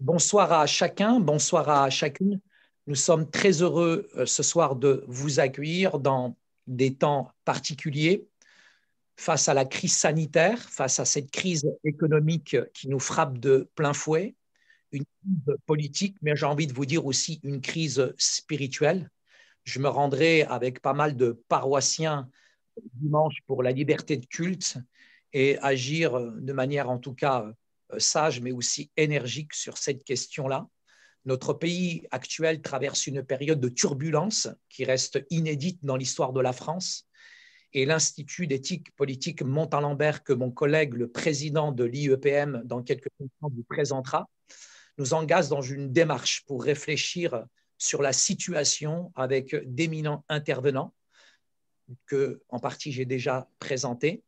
Bonsoir à chacun, bonsoir à chacune. Nous sommes très heureux ce soir de vous accueillir dans des temps particuliers face à la crise sanitaire, face à cette crise économique qui nous frappe de plein fouet, une crise politique, mais j'ai envie de vous dire aussi une crise spirituelle. Je me rendrai avec pas mal de paroissiens dimanche pour la liberté de culte et agir de manière en tout cas sage, mais aussi énergique sur cette question-là. Notre pays actuel traverse une période de turbulence qui reste inédite dans l'histoire de la France. Et l'Institut d'éthique politique Montalembert, que mon collègue, le président de l'IEPM, dans quelques instants vous présentera, nous engage dans une démarche pour réfléchir sur la situation avec d'éminents intervenants que, en partie, j'ai déjà présentés.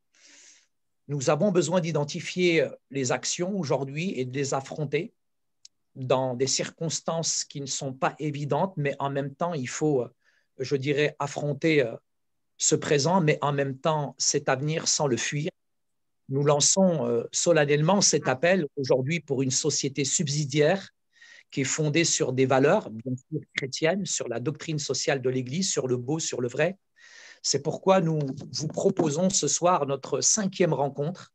Nous avons besoin d'identifier les actions aujourd'hui et de les affronter dans des circonstances qui ne sont pas évidentes, mais en même temps, il faut, je dirais, affronter ce présent, mais en même temps, cet avenir sans le fuir. Nous lançons solennellement cet appel aujourd'hui pour une société subsidiaire qui est fondée sur des valeurs, bien sûr chrétiennes, sur la doctrine sociale de l'Église, sur le beau, sur le vrai. C'est pourquoi nous vous proposons ce soir notre 5e rencontre,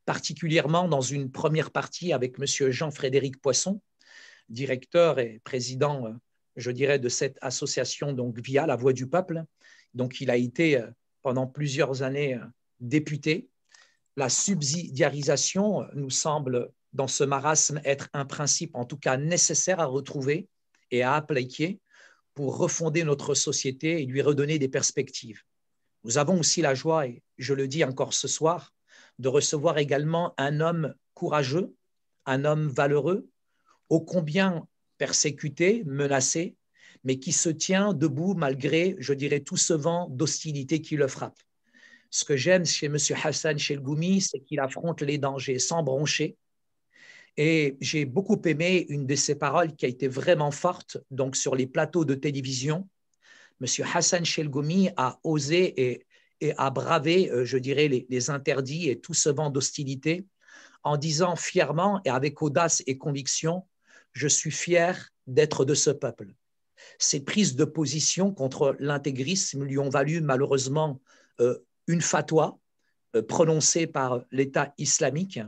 particulièrement dans une première partie avec M. Jean-Frédéric Poisson, directeur et président, je dirais, de cette association, donc via La Voix du Peuple. Donc, il a été pendant plusieurs années député. La subsidiarisation nous semble, dans ce marasme, être un principe, en tout cas nécessaire à retrouver et à appliquer pour refonder notre société et lui redonner des perspectives. Nous avons aussi la joie, et je le dis encore ce soir, de recevoir également un homme courageux, un homme valeureux, ô combien persécuté, menacé, mais qui se tient debout malgré, je dirais, tout ce vent d'hostilité qui le frappe. Ce que j'aime chez M. Hassan Chelgoumi, c'est qu'il affronte les dangers sans broncher. Et j'ai beaucoup aimé une de ses paroles qui a été vraiment forte, donc sur les plateaux de télévision. M. Hassan Chelgoumi a osé et a bravé, je dirais, les interdits et tout ce vent d'hostilité en disant fièrement et avec audace et conviction, je suis fier d'être de ce peuple. Ces prises de position contre l'intégrisme lui ont valu malheureusement une fatwa prononcée par l'État islamique.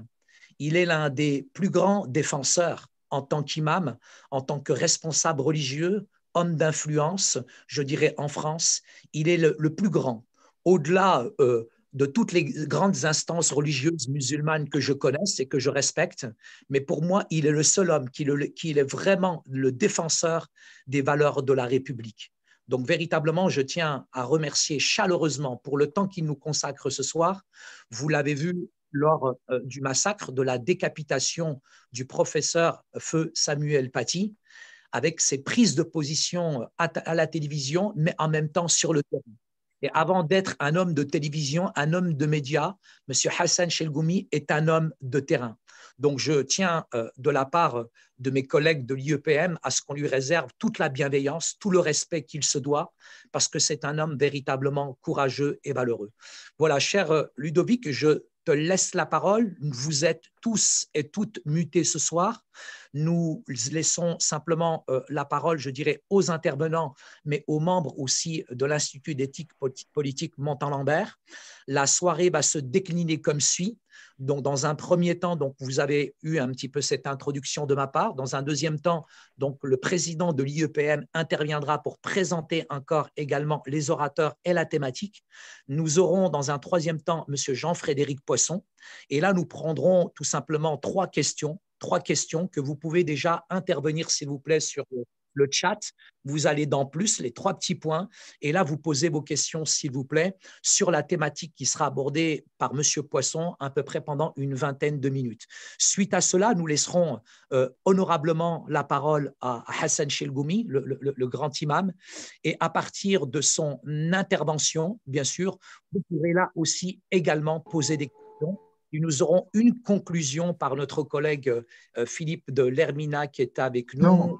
Il est l'un des plus grands défenseurs en tant qu'imam, en tant que responsable religieux, homme d'influence, je dirais en France. Il est le plus grand. Au-delà de toutes les grandes instances religieuses musulmanes que je connaisse et que je respecte, mais pour moi, il est le seul homme qui est vraiment le défenseur des valeurs de la République. Donc, véritablement, je tiens à remercier chaleureusement pour le temps qu'il nous consacre ce soir. Vous l'avez vu lors du massacre, de la décapitation du professeur Feu Samuel Paty, avec ses prises de position à la télévision, mais en même temps sur le terrain. Et avant d'être un homme de télévision, un homme de médias, M. Hassan Chelgoumi est un homme de terrain. Donc, je tiens de la part de mes collègues de l'IEPM à ce qu'on lui réserve toute la bienveillance, tout le respect qu'il se doit, parce que c'est un homme véritablement courageux et valeureux. Voilà, cher Ludovic, je te laisse la parole. Vous êtes tous et toutes mutés ce soir. Nous laissons simplement la parole, je dirais, aux intervenants, mais aux membres aussi de l'Institut d'éthique politique Montalembert. La soirée va se décliner comme suit. Donc, dans un premier temps, donc, vous avez eu un petit peu cette introduction de ma part. Dans un deuxième temps, donc, le président de l'IEPM interviendra pour présenter encore également les orateurs et la thématique. Nous aurons dans un troisième temps M. Jean-Frédéric Poisson. Et là, nous prendrons tout simplement trois questions que vous pouvez déjà intervenir, s'il vous plaît, sur le chat. Vous allez dans plus, les trois petits points, et là, vous posez vos questions, s'il vous plaît, sur la thématique qui sera abordée par M. Poisson à peu près pendant une vingtaine de minutes. Suite à cela, nous laisserons honorablement la parole à Hassan Chelgoumi, le grand imam, et à partir de son intervention, bien sûr, vous pourrez là aussi également poser des questions. Et nous aurons une conclusion par notre collègue Philippe de Lermina qui est avec nous. Non,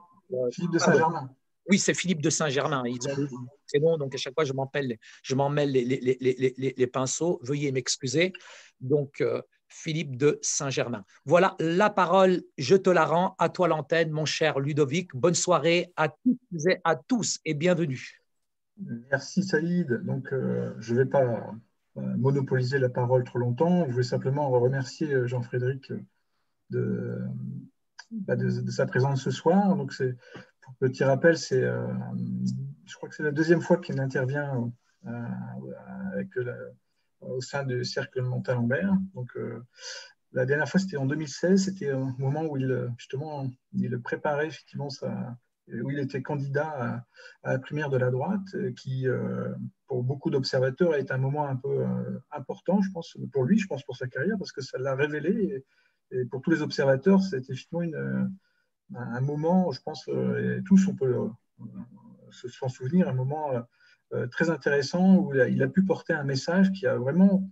Philippe de Saint-Germain. Oui, c'est Philippe de Saint-Germain. Ils ont c'est bon, donc à chaque fois, je m'en mêle les pinceaux. Veuillez m'excuser. Donc, Philippe de Saint-Germain. Voilà, la parole, je te la rends, à toi l'antenne, mon cher Ludovic. Bonne soirée à toutes et à tous et bienvenue. Merci Saïd. Donc, je ne vais pas monopoliser la parole trop longtemps. Je voulais simplement remercier Jean-Frédéric de sa présence ce soir. Donc, pour petit rappel, je crois que c'est la deuxième fois qu'il intervient au sein du Cercle Montalembert. Donc, la dernière fois, c'était en 2016. C'était au moment où il préparait effectivement où il était candidat à la primaire de la droite, qui, pour beaucoup d'observateurs, a été un moment un peu important, je pense, pour lui, je pense, pour sa carrière, parce que ça l'a révélé. Et pour tous les observateurs, c'était effectivement un moment, je pense, et tous on peut s'en souvenir, un moment très intéressant où il a pu porter un message qui a vraiment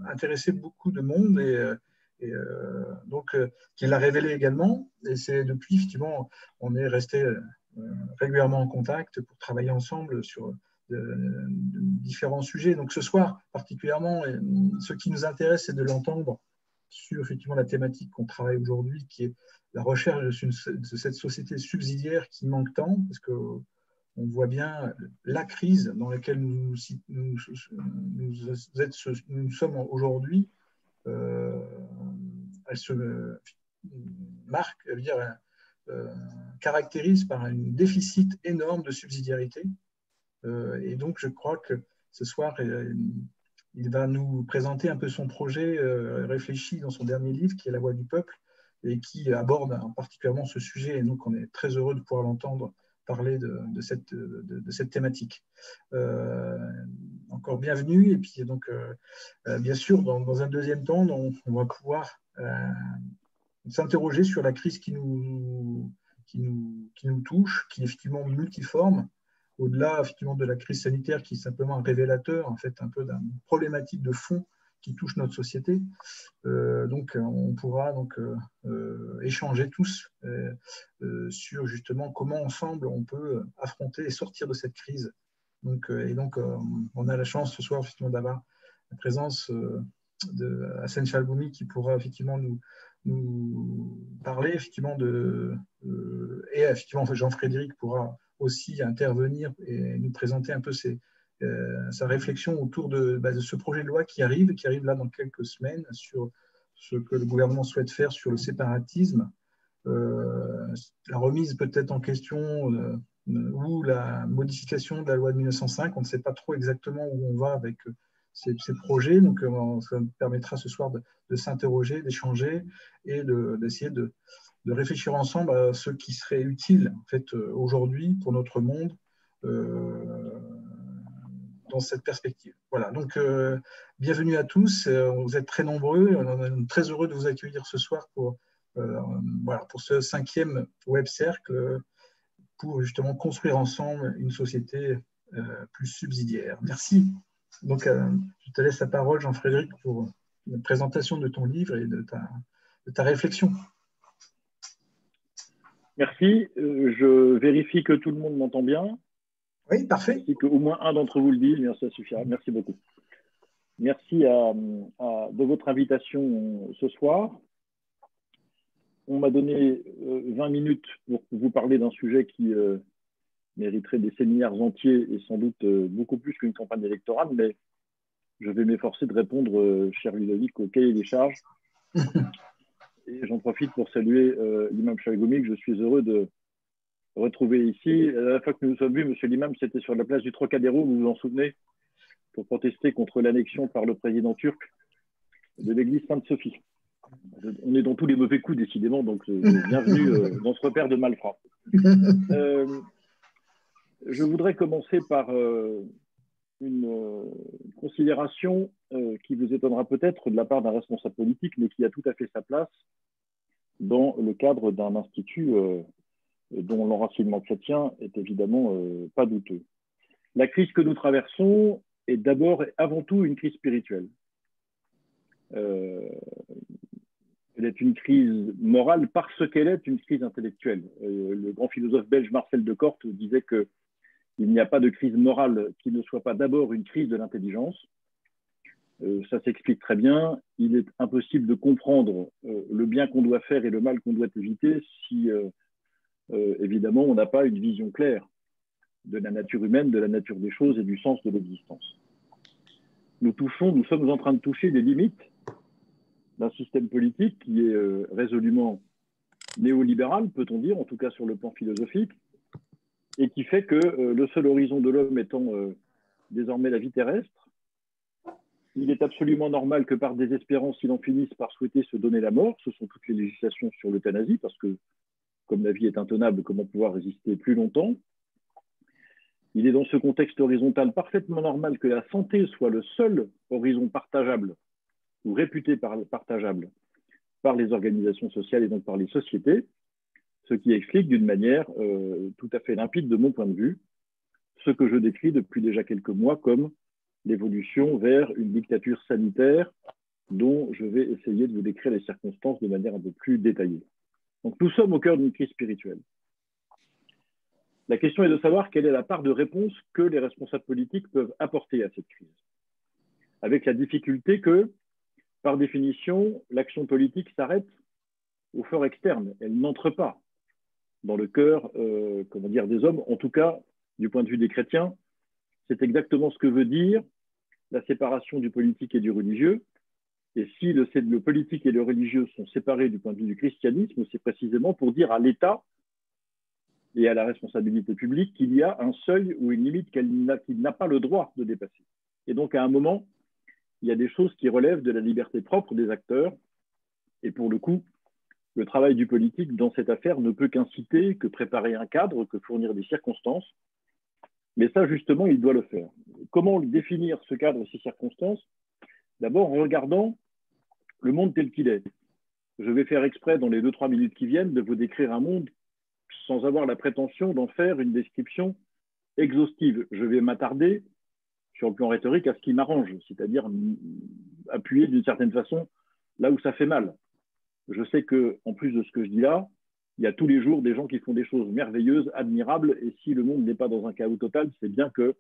intéressé beaucoup de monde donc qui l'a révélé également. Et c'est depuis, effectivement, on est resté régulièrement en contact pour travailler ensemble sur de différents sujets. Donc ce soir, particulièrement, ce qui nous intéresse, c'est de l'entendre sur effectivement la thématique qu'on travaille aujourd'hui, qui est la recherche de cette société subsidiaire qui manque tant, parce que on voit bien la crise dans laquelle nous sommes aujourd'hui. Elle se marque, caractérise par un déficit énorme de subsidiarité. Et donc, je crois que ce soir, il va nous présenter un peu son projet réfléchi dans son dernier livre, qui est La Voix du peuple, et qui aborde particulièrement ce sujet. Et donc, on est très heureux de pouvoir l'entendre parler de cette thématique. Encore bienvenue. Et puis, donc, bien sûr, dans un deuxième temps, on va pouvoir s'interroger sur la crise qui nous touche, qui est effectivement multiforme, au-delà effectivement de la crise sanitaire qui est simplement un révélateur en fait un peu d'une problématique de fond qui touche notre société. Donc on pourra donc échanger tous sur justement comment ensemble on peut affronter et sortir de cette crise. Donc on a la chance ce soir effectivement d'avoir la présence de Hassen Chalboumi qui pourra effectivement nous parler effectivement et effectivement Jean-Frédéric pourra aussi intervenir et nous présenter un peu sa réflexion autour de ce projet de loi qui arrive là dans quelques semaines sur ce que le gouvernement souhaite faire sur le séparatisme, la remise peut-être en question ou la modification de la loi de 1905. On ne sait pas trop exactement où on va avec ces projets, donc ça nous permettra ce soir de s'interroger, d'échanger et d'essayer de réfléchir ensemble à ce qui serait utile en fait, aujourd'hui pour notre monde dans cette perspective. Voilà, donc bienvenue à tous, vous êtes très nombreux, on est très heureux de vous accueillir ce soir pour ce 5e Web Cercle pour justement construire ensemble une société plus subsidiaire. Merci. Donc, je te laisse la parole, Jean-Frédéric, pour la présentation de ton livre et de ta réflexion. Merci. Je vérifie que tout le monde m'entend bien. Oui, parfait. Si qu'au moins un d'entre vous le dise, bien, ça suffira. Merci beaucoup. Merci de votre invitation ce soir. On m'a donné 20 minutes pour vous parler d'un sujet qui mériterait des séminaires entiers et sans doute beaucoup plus qu'une campagne électorale, mais je vais m'efforcer de répondre, cher Ludovic, au cahier des charges. Et j'en profite pour saluer l'imam Chalboumi, que je suis heureux de retrouver ici. La dernière fois que nous nous sommes vus, monsieur l'imam, c'était sur la place du Trocadéro, vous vous en souvenez, pour protester contre l'annexion par le président turc de l'église Sainte-Sophie. On est dans tous les mauvais coups, décidément, donc bienvenue dans ce repère de malfrats. Je voudrais commencer par une considération qui vous étonnera peut-être de la part d'un responsable politique, mais qui a tout à fait sa place dans le cadre d'un institut dont l'enracinement chrétien est évidemment pas douteux. La crise que nous traversons est d'abord et avant tout une crise spirituelle. Elle est une crise morale parce qu'elle est une crise intellectuelle. Le grand philosophe belge Marcel Decourt disait qu'il n'y a pas de crise morale qui ne soit pas d'abord une crise de l'intelligence. Ça s'explique très bien. Il est impossible de comprendre le bien qu'on doit faire et le mal qu'on doit éviter si, évidemment, on n'a pas une vision claire de la nature humaine, de la nature des choses et du sens de l'existence. Nous sommes en train de toucher les limites d'un système politique qui est résolument néolibéral, peut-on dire, en tout cas sur le plan philosophique, et qui fait que le seul horizon de l'homme étant désormais la vie terrestre, il est absolument normal que par désespérance, il en finisse par souhaiter se donner la mort. Ce sont toutes les législations sur l'euthanasie, parce que comme la vie est intenable, comment pouvoir résister plus longtemps? Il est dans ce contexte horizontal parfaitement normal que la santé soit le seul horizon partageable ou réputé partageable par les organisations sociales et donc par les sociétés, ce qui explique d'une manière tout à fait limpide de mon point de vue ce que je décris depuis déjà quelques mois comme l'évolution vers une dictature sanitaire dont je vais essayer de vous décrire les circonstances de manière un peu plus détaillée. Donc nous sommes au cœur d'une crise spirituelle. La question est de savoir quelle est la part de réponse que les responsables politiques peuvent apporter à cette crise. Avec la difficulté que, par définition, l'action politique s'arrête au fort externe. Elle n'entre pas dans le cœur des hommes, en tout cas du point de vue des chrétiens. C'est exactement ce que veut dire la séparation du politique et du religieux. Et si le politique et le religieux sont séparés du point de vue du christianisme, c'est précisément pour dire à l'État et à la responsabilité publique qu'il y a un seuil ou une limite qu'il n'a pas le droit de dépasser. Et donc, à un moment, il y a des choses qui relèvent de la liberté propre des acteurs. Et pour le coup, le travail du politique dans cette affaire ne peut qu'inciter, que préparer un cadre, que fournir des circonstances. Mais ça, justement, il doit le faire. Comment définir ce cadre et ces circonstances? D'abord, en regardant le monde tel qu'il est. Je vais faire exprès, dans les 2-3 minutes qui viennent, de vous décrire un monde sans avoir la prétention d'en faire une description exhaustive. Je vais m'attarder, sur le plan rhétorique, à ce qui m'arrange, c'est-à-dire appuyer d'une certaine façon là où ça fait mal. Je sais qu'en plus de ce que je dis là, il y a tous les jours des gens qui font des choses merveilleuses, admirables, et si le monde n'est pas dans un chaos total, c'est bien que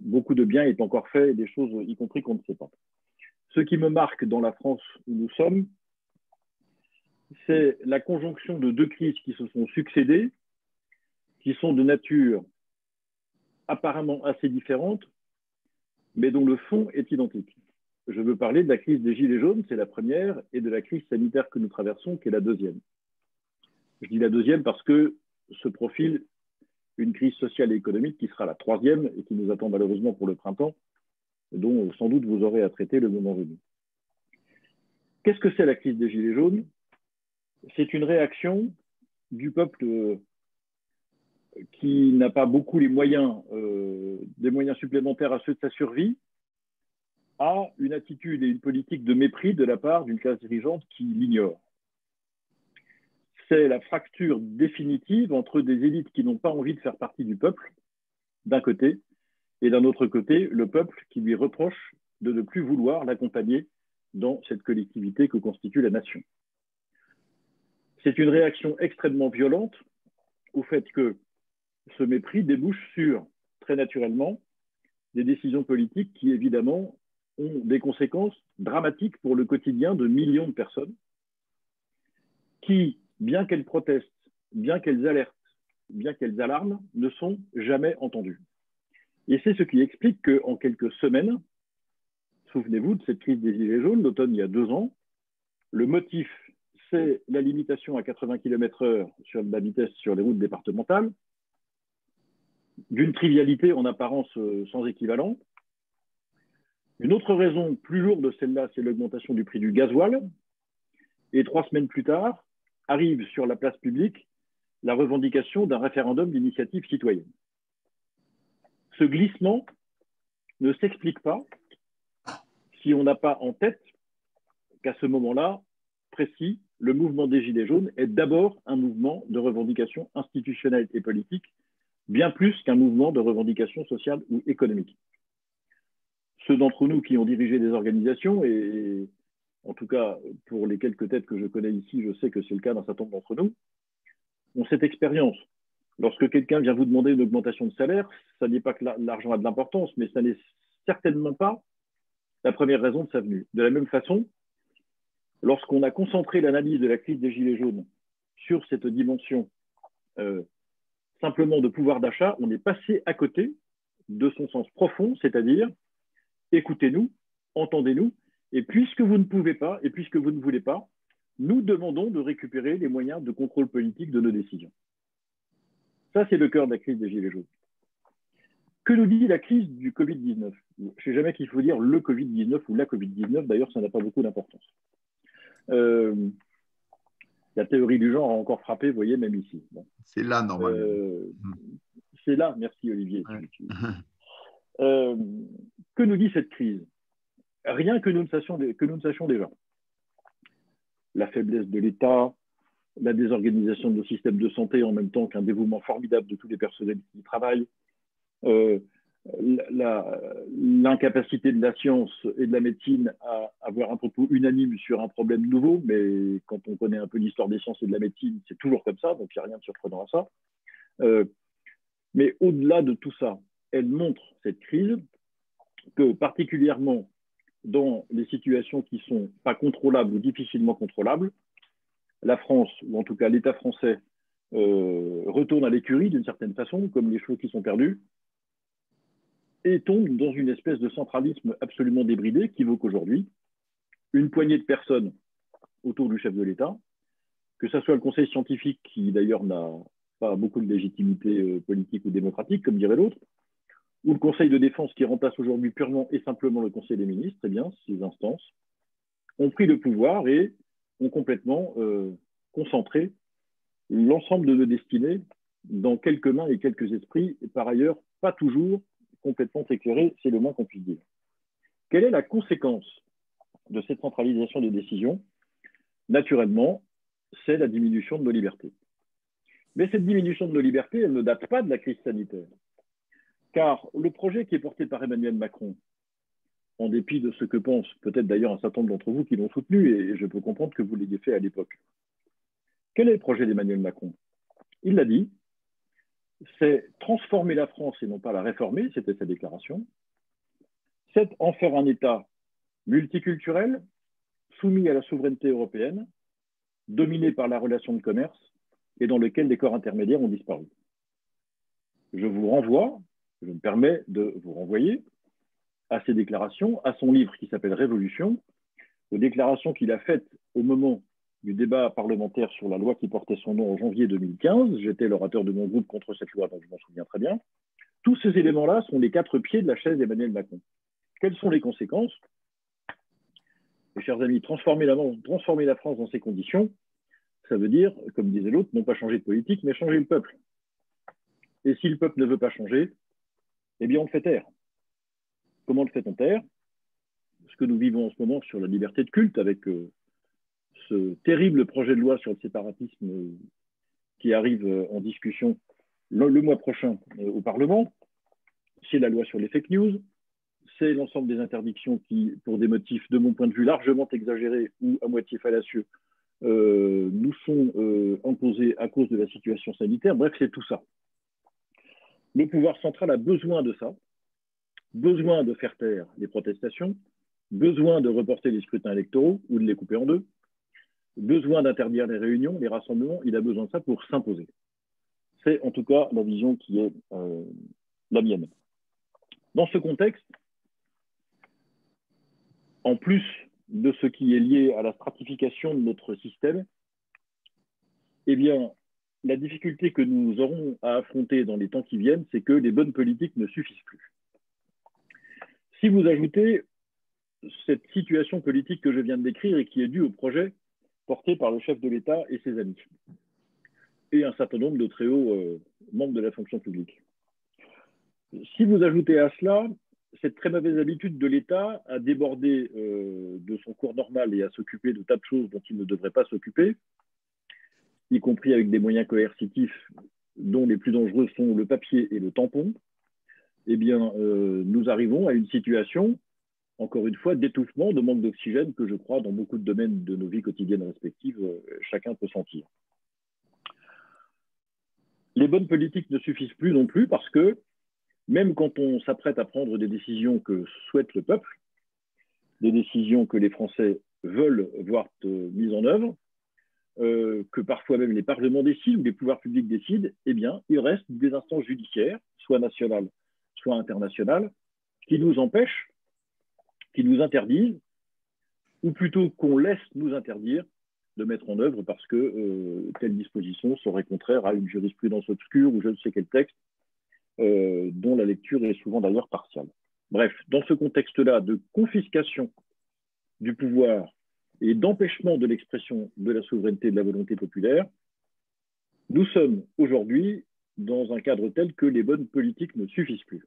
beaucoup de bien est encore fait, et des choses y compris qu'on ne sait pas. Ce qui me marque dans la France où nous sommes, c'est la conjonction de deux crises qui se sont succédées, qui sont de nature apparemment assez différente, mais dont le fond est identique. Je veux parler de la crise des Gilets jaunes, c'est la première, et de la crise sanitaire que nous traversons, qui est la deuxième. Je dis la deuxième parce que se profile une crise sociale et économique qui sera la troisième et qui nous attend malheureusement pour le printemps, dont sans doute vous aurez à traiter le moment venu. Qu'est-ce que c'est la crise des Gilets jaunes? C'est une réaction du peuple qui n'a pas beaucoup les moyens, des moyens supplémentaires à ceux de sa survie, à une attitude et une politique de mépris de la part d'une classe dirigeante qui l'ignore. C'est la fracture définitive entre des élites qui n'ont pas envie de faire partie du peuple, d'un côté, et d'un autre côté, le peuple qui lui reproche de ne plus vouloir l'accompagner dans cette collectivité que constitue la nation. C'est une réaction extrêmement violente au fait que ce mépris débouche sur, très naturellement, des décisions politiques qui, évidemment, ont des conséquences dramatiques pour le quotidien de millions de personnes qui, bien qu'elles protestent, bien qu'elles alertent, bien qu'elles alarment, ne sont jamais entendues. Et c'est ce qui explique qu'en quelques semaines, souvenez-vous de cette crise des Gilets jaunes, l'automne il y a 2 ans, le motif, c'est la limitation à 80 km/h sur la vitesse sur les routes départementales, d'une trivialité en apparence sans équivalent. Une autre raison plus lourde, celle-là, c'est l'augmentation du prix du gasoil. Et 3 semaines plus tard, arrive sur la place publique la revendication d'un référendum d'initiative citoyenne. Ce glissement ne s'explique pas si on n'a pas en tête qu'à ce moment-là précis, le mouvement des Gilets jaunes est d'abord un mouvement de revendication institutionnelle et politique, bien plus qu'un mouvement de revendication sociale ou économique. Ceux d'entre nous qui ont dirigé des organisations, et en tout cas pour les quelques têtes que je connais ici, je sais que c'est le cas d'un certain nombre d'entre nous, ont cette expérience. Lorsque quelqu'un vient vous demander une augmentation de salaire, ça n'est pas que l'argent a de l'importance, mais ça n'est certainement pas la première raison de sa venue. De la même façon, lorsqu'on a concentré l'analyse de la crise des Gilets jaunes sur cette dimension simplement de pouvoir d'achat, on est passé à côté de son sens profond, c'est-à-dire écoutez-nous, entendez-nous, et puisque vous ne pouvez pas, et puisque vous ne voulez pas, nous demandons de récupérer les moyens de contrôle politique de nos décisions. Ça, c'est le cœur de la crise des Gilets jaunes. Que nous dit la crise du Covid-19? Je ne sais jamais qu'il faut dire le Covid-19 ou la Covid-19, d'ailleurs, ça n'a pas beaucoup d'importance. La théorie du genre a encore frappé, vous voyez, même ici. Bon. C'est là, normalement. C'est là, merci Olivier. Ouais. Que nous dit cette crise? Rien que nous ne sachions déjà. La faiblesse de l'État, la désorganisation de nos systèmes de santé en même temps qu'un dévouement formidable de tous les personnels qui y travaillent, l'incapacité de la science et de la médecine à avoir un propos unanime sur un problème nouveau, mais quand on connaît un peu l'histoire des sciences et de la médecine, c'est toujours comme ça, donc il n'y a rien de surprenant à ça. Mais au-delà de tout ça, elle montre, cette crise, que particulièrement dans les situations qui ne sont pas contrôlables ou difficilement contrôlables, la France, ou en tout cas l'État français, retourne à l'écurie d'une certaine façon, comme les chevaux qui sont perdus, et tombe dans une espèce de centralisme absolument débridé qui vaut qu'aujourd'hui, une poignée de personnes autour du chef de l'État, que ce soit le conseil scientifique, qui d'ailleurs n'a pas beaucoup de légitimité politique ou démocratique, comme dirait l'autre, ou le conseil de défense qui remplace aujourd'hui purement et simplement le conseil des ministres, eh bien, ces instances ont pris le pouvoir et ont complètement concentré l'ensemble de nos destinées dans quelques mains et quelques esprits, et par ailleurs, pas toujours complètement éclairés, c'est le moins qu'on puisse dire. Quelle est la conséquence de cette centralisation des décisions? Naturellement, c'est la diminution de nos libertés. Mais cette diminution de nos libertés, elle ne date pas de la crise sanitaire. Car le projet qui est porté par Emmanuel Macron, en dépit de ce que pensent peut-être d'ailleurs un certain nombre d'entre vous qui l'ont soutenu, et je peux comprendre que vous l'ayez fait à l'époque. Quel est le projet d'Emmanuel Macron? Il l'a dit, c'est transformer la France et non pas la réformer, c'était sa déclaration. C'est en faire un État multiculturel, soumis à la souveraineté européenne, dominé par la relation de commerce et dans lequel les corps intermédiaires ont disparu. Je vous renvoie, je me permets de vous renvoyer à ses déclarations, à son livre qui s'appelle Révolution, aux déclarations qu'il a faites au moment du débat parlementaire sur la loi qui portait son nom en janvier 2015. J'étais l'orateur de mon groupe contre cette loi, donc je m'en souviens très bien. Tous ces éléments-là sont les 4 pieds de la chaise d'Emmanuel Macron. Quelles sont les conséquences? Mes chers amis, transformer la France dans ces conditions, ça veut dire, comme disait l'autre, non pas changer de politique, mais changer le peuple. Et si le peuple ne veut pas changer, eh bien on le fait taire. Comment le fait-on taire? Ce que nous vivons en ce moment sur la liberté de culte, avec ce terrible projet de loi sur le séparatisme qui arrive en discussion le mois prochain au Parlement, c'est la loi sur les fake news, c'est l'ensemble des interdictions qui, pour des motifs, de mon point de vue, largement exagérés ou à moitié fallacieux, nous sont imposés à cause de la situation sanitaire. Bref, c'est tout ça. Le pouvoir central a besoin de ça, besoin de faire taire les protestations, besoin de reporter les scrutins électoraux ou de les couper en deux, besoin d'interdire les réunions, les rassemblements, il a besoin de ça pour s'imposer. C'est en tout cas la vision qui est la mienne. Dans ce contexte, en plus de ce qui est lié à la stratification de notre système, eh bien, la difficulté que nous aurons à affronter dans les temps qui viennent, c'est que les bonnes politiques ne suffisent plus. Si vous ajoutez cette situation politique que je viens de décrire et qui est due au projet porté par le chef de l'État et ses amis, et un certain nombre de très hauts membres de la fonction publique. Si vous ajoutez à cela cette très mauvaise habitude de l'État à déborder de son cours normal et à s'occuper de tas de choses dont il ne devrait pas s'occuper, y compris avec des moyens coercitifs dont les plus dangereux sont le papier et le tampon, eh bien, nous arrivons à une situation, encore une fois, d'étouffement, de manque d'oxygène que je crois, dans beaucoup de domaines de nos vies quotidiennes respectives, chacun peut sentir. Les bonnes politiques ne suffisent plus non plus parce que, même quand on s'apprête à prendre des décisions que souhaite le peuple, des décisions que les Français veulent voir mises en œuvre, que parfois même les parlements décident ou les pouvoirs publics décident, eh bien, il reste des instances judiciaires, soit nationales, soit internationales, qui nous empêchent, qui nous interdisent, ou plutôt qu'on laisse nous interdire de mettre en œuvre parce que telle disposition serait contraire à une jurisprudence obscure ou je ne sais quel texte, dont la lecture est souvent d'ailleurs partiale. Bref, dans ce contexte-là de confiscation du pouvoir et d'empêchement de l'expression de la souveraineté et de la volonté populaire, nous sommes aujourd'hui dans un cadre tel que les bonnes politiques ne suffisent plus.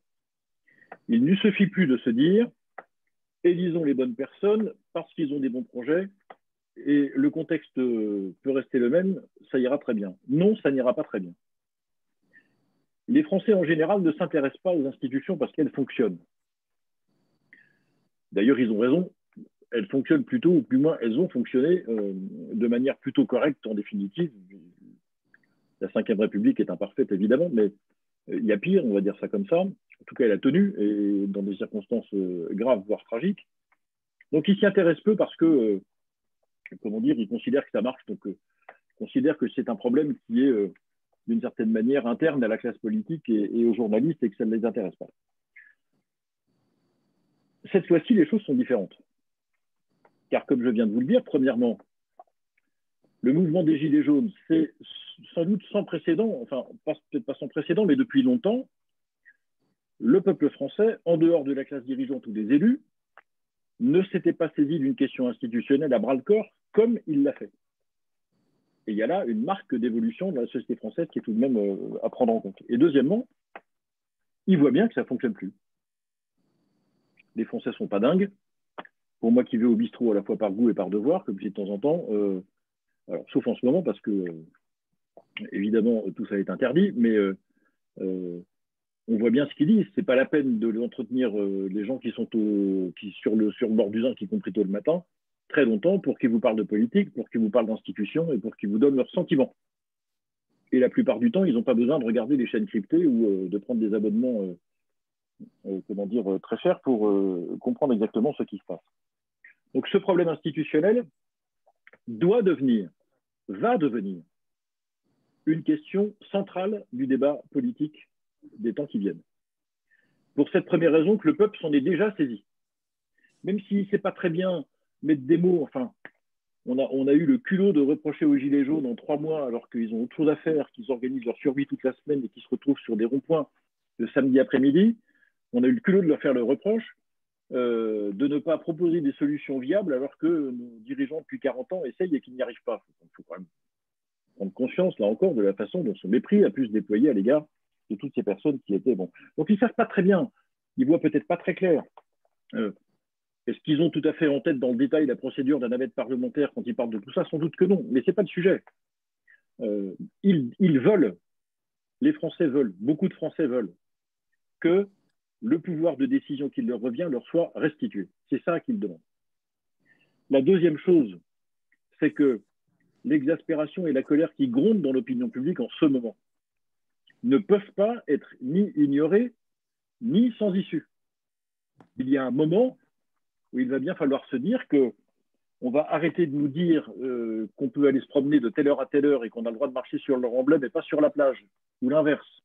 Il ne suffit plus de se dire « élisons les bonnes personnes parce qu'ils ont des bons projets et le contexte peut rester le même, ça ira très bien ». Non, ça n'ira pas très bien. Les Français en général ne s'intéressent pas aux institutions parce qu'elles fonctionnent. D'ailleurs, ils ont raison, elles fonctionnent plutôt, ou plus moins, elles ont fonctionné de manière plutôt correcte en définitive. La Ve République est imparfaite, évidemment, mais il y a pire, on va dire ça comme ça. En tout cas, elle a tenu, et dans des circonstances graves, voire tragiques. Donc, ils s'y intéressent peu parce que, comment dire, ils considèrent que ça marche, donc ils considèrent que c'est un problème qui est, d'une certaine manière, interne à la classe politique et aux journalistes, et que ça ne les intéresse pas. Cette fois-ci, les choses sont différentes. Car, comme je viens de vous le dire, premièrement, le mouvement des Gilets jaunes, c'est sans doute sans précédent, enfin, peut-être pas sans précédent, mais depuis longtemps, le peuple français, en dehors de la classe dirigeante ou des élus, ne s'était pas saisi d'une question institutionnelle à bras-le-corps comme il l'a fait. Et il y a là une marque d'évolution de la société française qui est tout de même à prendre en compte. Et deuxièmement, il voit bien que ça ne fonctionne plus. Les Français ne sont pas dingues. Pour moi qui vais au bistrot à la fois par goût et par devoir, comme je dis de temps en temps, alors, sauf en ce moment parce que, évidemment, tout ça est interdit, mais on voit bien ce qu'ils disent. Ce n'est pas la peine de l'entretenir les gens qui sont sur le bord du zinc, y compris tôt le matin, très longtemps, pour qu'ils vous parlent de politique, pour qu'ils vous parlent d'institutions et pour qu'ils vous donnent leurs sentiments. Et la plupart du temps, ils n'ont pas besoin de regarder les chaînes cryptées ou de prendre des abonnements très chers pour comprendre exactement ce qui se passe. Donc ce problème institutionnel va devenir une question centrale du débat politique des temps qui viennent. Pour cette première raison que le peuple s'en est déjà saisi. Même s'il ne sait pas très bien mettre des mots, enfin, on a eu le culot de reprocher aux Gilets jaunes en 3 mois, alors qu'ils ont autre chose à faire, qu'ils organisent leur survie toute la semaine et qu'ils se retrouvent sur des ronds-points le samedi après-midi. On a eu le culot de leur faire le reproche de ne pas proposer des solutions viables alors que nos dirigeants depuis 40 ans essayent et qu'ils n'y arrivent pas. Il faut quand même prendre conscience, là encore, de la façon dont ce mépris a pu se déployer à l'égard de toutes ces personnes qui étaient bons. Donc, ils ne savent pas très bien. Ils ne voient peut-être pas très clair. Est-ce qu'ils ont tout à fait en tête dans le détail la procédure d'un navette parlementaire quand ils parlent de tout ça? Sans doute que non, mais ce n'est pas le sujet. Ils veulent, les Français veulent, beaucoup de Français veulent que le pouvoir de décision qui leur revient leur soit restitué. C'est ça qu'ils demandent. La deuxième chose, c'est que l'exaspération et la colère qui grondent dans l'opinion publique en ce moment ne peuvent pas être ni ignorées, ni sans issue. Il y a un moment où il va bien falloir se dire qu'on va arrêter de nous dire qu'on peut aller se promener de telle heure à telle heure et qu'on a le droit de marcher sur leur emblème et pas sur la plage, ou l'inverse,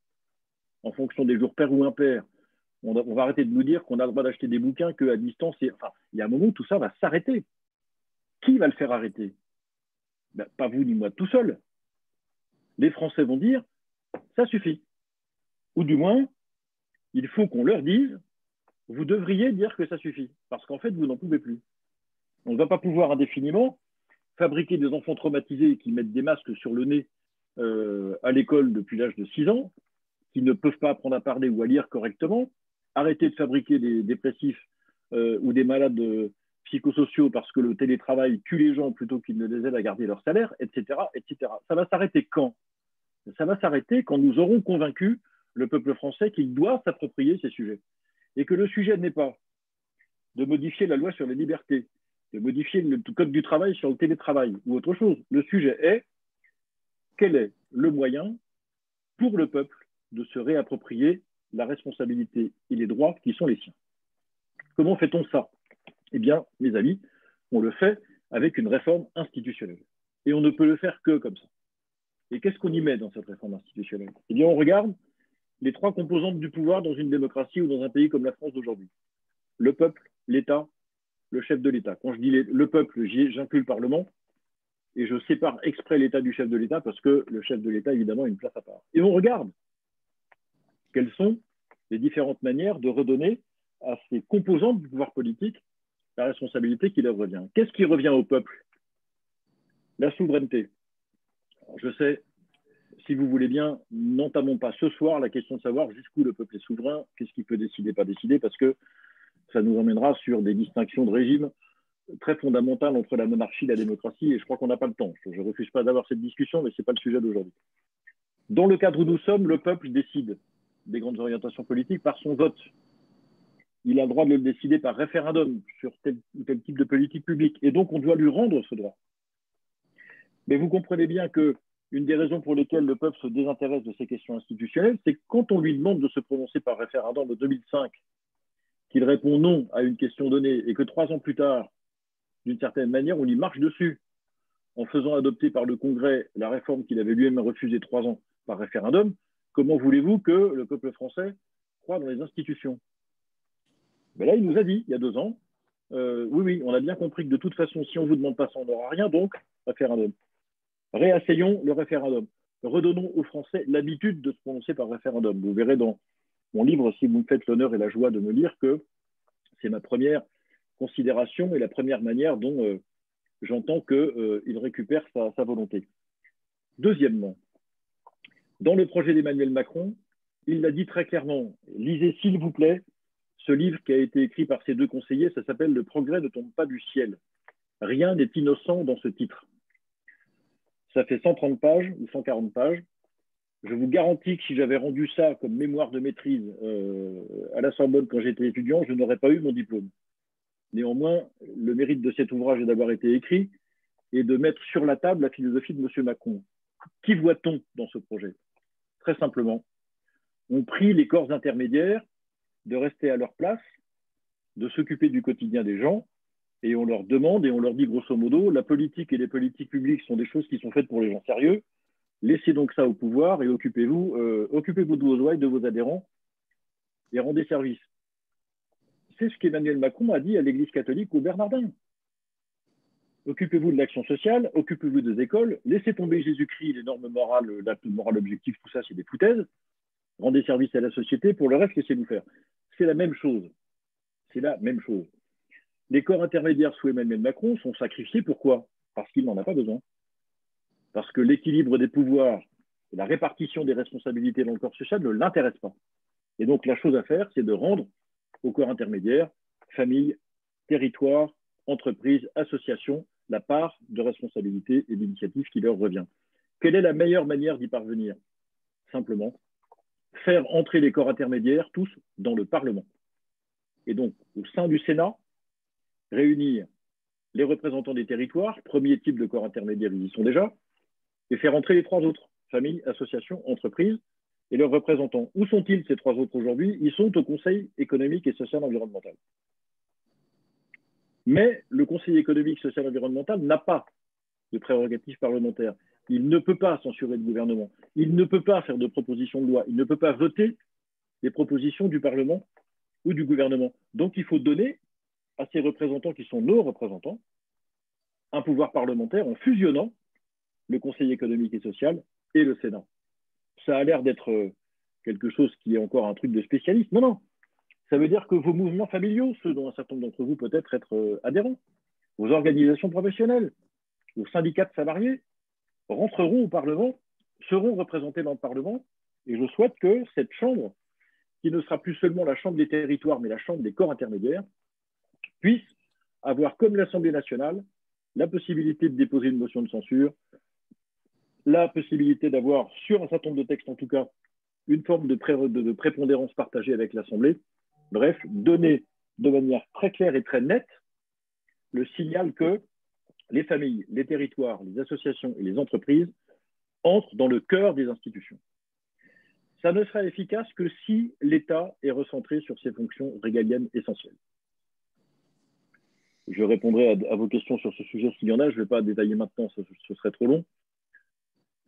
en fonction des jours pairs ou impairs. On va arrêter de nous dire qu'on a le droit d'acheter des bouquins qu'à distance. Enfin, il y a un moment où tout ça va s'arrêter. Qui va le faire arrêter? Ben, pas vous ni moi tout seul. Les Français vont dire ça suffit. Ou du moins, il faut qu'on leur dise vous devriez dire que ça suffit, parce qu'en fait, vous n'en pouvez plus. On ne va pas pouvoir indéfiniment fabriquer des enfants traumatisés qui mettent des masques sur le nez à l'école depuis l'âge de 6 ans, qui ne peuvent pas apprendre à parler ou à lire correctement, arrêter de fabriquer des dépressifs ou des malades psychosociaux parce que le télétravail tue les gens plutôt qu'il ne les aide à garder leur salaire, etc., etc. Ça va s'arrêter quand? Ça va s'arrêter quand nous aurons convaincu le peuple français qu'il doit s'approprier ces sujets. Et que le sujet n'est pas de modifier la loi sur les libertés, de modifier le code du travail sur le télétravail ou autre chose. Le sujet est quel est le moyen pour le peuple de se réapproprier la responsabilité et les droits qui sont les siens. Comment fait-on ça? Eh bien, mes amis, on le fait avec une réforme institutionnelle. Et on ne peut le faire que comme ça. Et qu'est-ce qu'on y met dans cette réforme institutionnelle? Eh bien, on regarde les trois composantes du pouvoir dans une démocratie ou dans un pays comme la France d'aujourd'hui. Le peuple, l'État, le chef de l'État. Quand je dis le peuple, j'inclus le Parlement, et je sépare exprès l'État du chef de l'État parce que le chef de l'État, évidemment, a une place à part. Et on regarde quelles sont les différentes manières de redonner à ces composantes du pouvoir politique la responsabilité qui leur revient. Qu'est-ce qui revient au peuple? La souveraineté. Alors, je sais, si vous voulez bien, n'entamons pas ce soir la question de savoir jusqu'où le peuple est souverain, qu'est-ce qu'il peut décider, pas décider, parce que ça nous emmènera sur des distinctions de régime très fondamentales entre la monarchie et la démocratie, et je crois qu'on n'a pas le temps. Je ne refuse pas d'avoir cette discussion, mais ce n'est pas le sujet d'aujourd'hui. Dans le cadre où nous sommes, le peuple décide des grandes orientations politiques par son vote. Il a le droit de le décider par référendum sur tel ou tel type de politique publique, et donc on doit lui rendre ce droit. Mais vous comprenez bien que une des raisons pour lesquelles le peuple se désintéresse de ces questions institutionnelles, c'est que quand on lui demande de se prononcer par référendum en 2005, qu'il répond non à une question donnée, et que 3 ans plus tard, d'une certaine manière, on lui marche dessus en faisant adopter par le Congrès la réforme qu'il avait lui-même refusée 3 ans par référendum, comment voulez-vous que le peuple français croit dans les institutions? Ben là, il nous a dit, il y a 2 ans, oui, on a bien compris que de toute façon, si on ne vous demande pas ça, on n'aura rien, donc référendum. Réasseyons le référendum. Redonnons aux Français l'habitude de se prononcer par référendum. Vous verrez dans mon livre, si vous me faites l'honneur et la joie de me lire, que c'est ma première considération et la première manière dont j'entends qu'il récupère sa volonté. Deuxièmement, dans le projet d'Emmanuel Macron, il l'a dit très clairement, lisez s'il vous plaît ce livre qui a été écrit par ses 2 conseillers, ça s'appelle « Le progrès ne tombe pas du ciel ». Rien n'est innocent dans ce titre. Ça fait 130 pages ou 140 pages. Je vous garantis que si j'avais rendu ça comme mémoire de maîtrise à la Sorbonne quand j'étais étudiant, je n'aurais pas eu mon diplôme. Néanmoins, le mérite de cet ouvrage est d'avoir été écrit et de mettre sur la table la philosophie de M. Macron. Qui voit-on dans ce projet? Très simplement, on prie les corps intermédiaires de rester à leur place, de s'occuper du quotidien des gens, et on leur demande et on leur dit grosso modo, la politique et les politiques publiques sont des choses qui sont faites pour les gens sérieux, laissez donc ça au pouvoir et occupez-vous de vos oies, de vos adhérents, et rendez service. C'est ce qu'Emmanuel Macron a dit à l'Église catholique aux Bernardins. Occupez-vous de l'action sociale, occupez-vous des écoles, laissez tomber Jésus-Christ, les normes morales, l'acte moral objectif, tout ça, c'est des foutaises. Rendez service à la société, pour le reste, laissez-nous faire. C'est la même chose. C'est la même chose. Les corps intermédiaires sous Emmanuel Macron sont sacrifiés. Pourquoi? Parce qu'il n'en a pas besoin. Parce que l'équilibre des pouvoirs et la répartition des responsabilités dans le corps social ne l'intéresse pas. Et donc, la chose à faire, c'est de rendre aux corps intermédiaires, familles, territoires, entreprises, associations, la part de responsabilité et d'initiative qui leur revient. Quelle est la meilleure manière d'y parvenir? Simplement, faire entrer les corps intermédiaires tous dans le Parlement. Et donc, au sein du Sénat, réunir les représentants des territoires, premier type de corps intermédiaire, ils y sont déjà, et faire entrer les 3 autres, familles, associations, entreprises, et leurs représentants. Où sont-ils, ces 3 autres aujourd'hui? Ils sont au Conseil économique et social environnemental. Mais le Conseil économique, social et environnemental n'a pas de prérogatives parlementaires. Il ne peut pas censurer le gouvernement. Il ne peut pas faire de propositions de loi. Il ne peut pas voter les propositions du Parlement ou du gouvernement. Donc, il faut donner à ces représentants qui sont nos représentants un pouvoir parlementaire en fusionnant le Conseil économique et social et le Sénat. Ça a l'air d'être quelque chose qui est encore un truc de spécialiste. Non, non. Ça veut dire que vos mouvements familiaux, ceux dont un certain nombre d'entre vous peut-être être adhérents, vos organisations professionnelles, vos syndicats de salariés, rentreront au Parlement, seront représentés dans le Parlement, et je souhaite que cette chambre, qui ne sera plus seulement la chambre des territoires, mais la chambre des corps intermédiaires, puisse avoir, comme l'Assemblée nationale, la possibilité de déposer une motion de censure, la possibilité d'avoir, sur un certain nombre de textes en tout cas, une forme de prépondérance partagée avec l'Assemblée. Bref, donner de manière très claire et très nette le signal que les familles, les territoires, les associations et les entreprises entrent dans le cœur des institutions. Ça ne sera efficace que si l'État est recentré sur ses fonctions régaliennes essentielles. Je répondrai à vos questions sur ce sujet s'il y en a. Je ne vais pas détailler maintenant, ce serait trop long.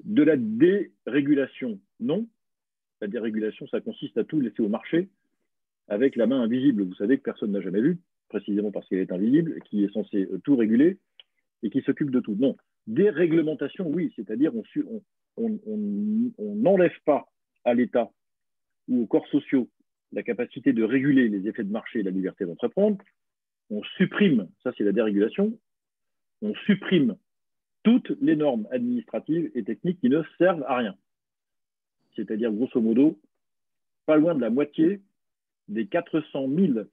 De la dérégulation, non. La dérégulation, ça consiste à tout laisser au marché avec la main invisible. Vous savez que personne n'a jamais vu, précisément parce qu'elle est invisible, qui est censée tout réguler et qui s'occupe de tout. Non, déréglementation, oui, c'est-à-dire on n'enlève pas à l'État ou aux corps sociaux la capacité de réguler les effets de marché et la liberté d'entreprendre. On supprime, ça c'est la dérégulation, on supprime toutes les normes administratives et techniques qui ne servent à rien. C'est-à-dire, grosso modo, pas loin de la moitié des 400 000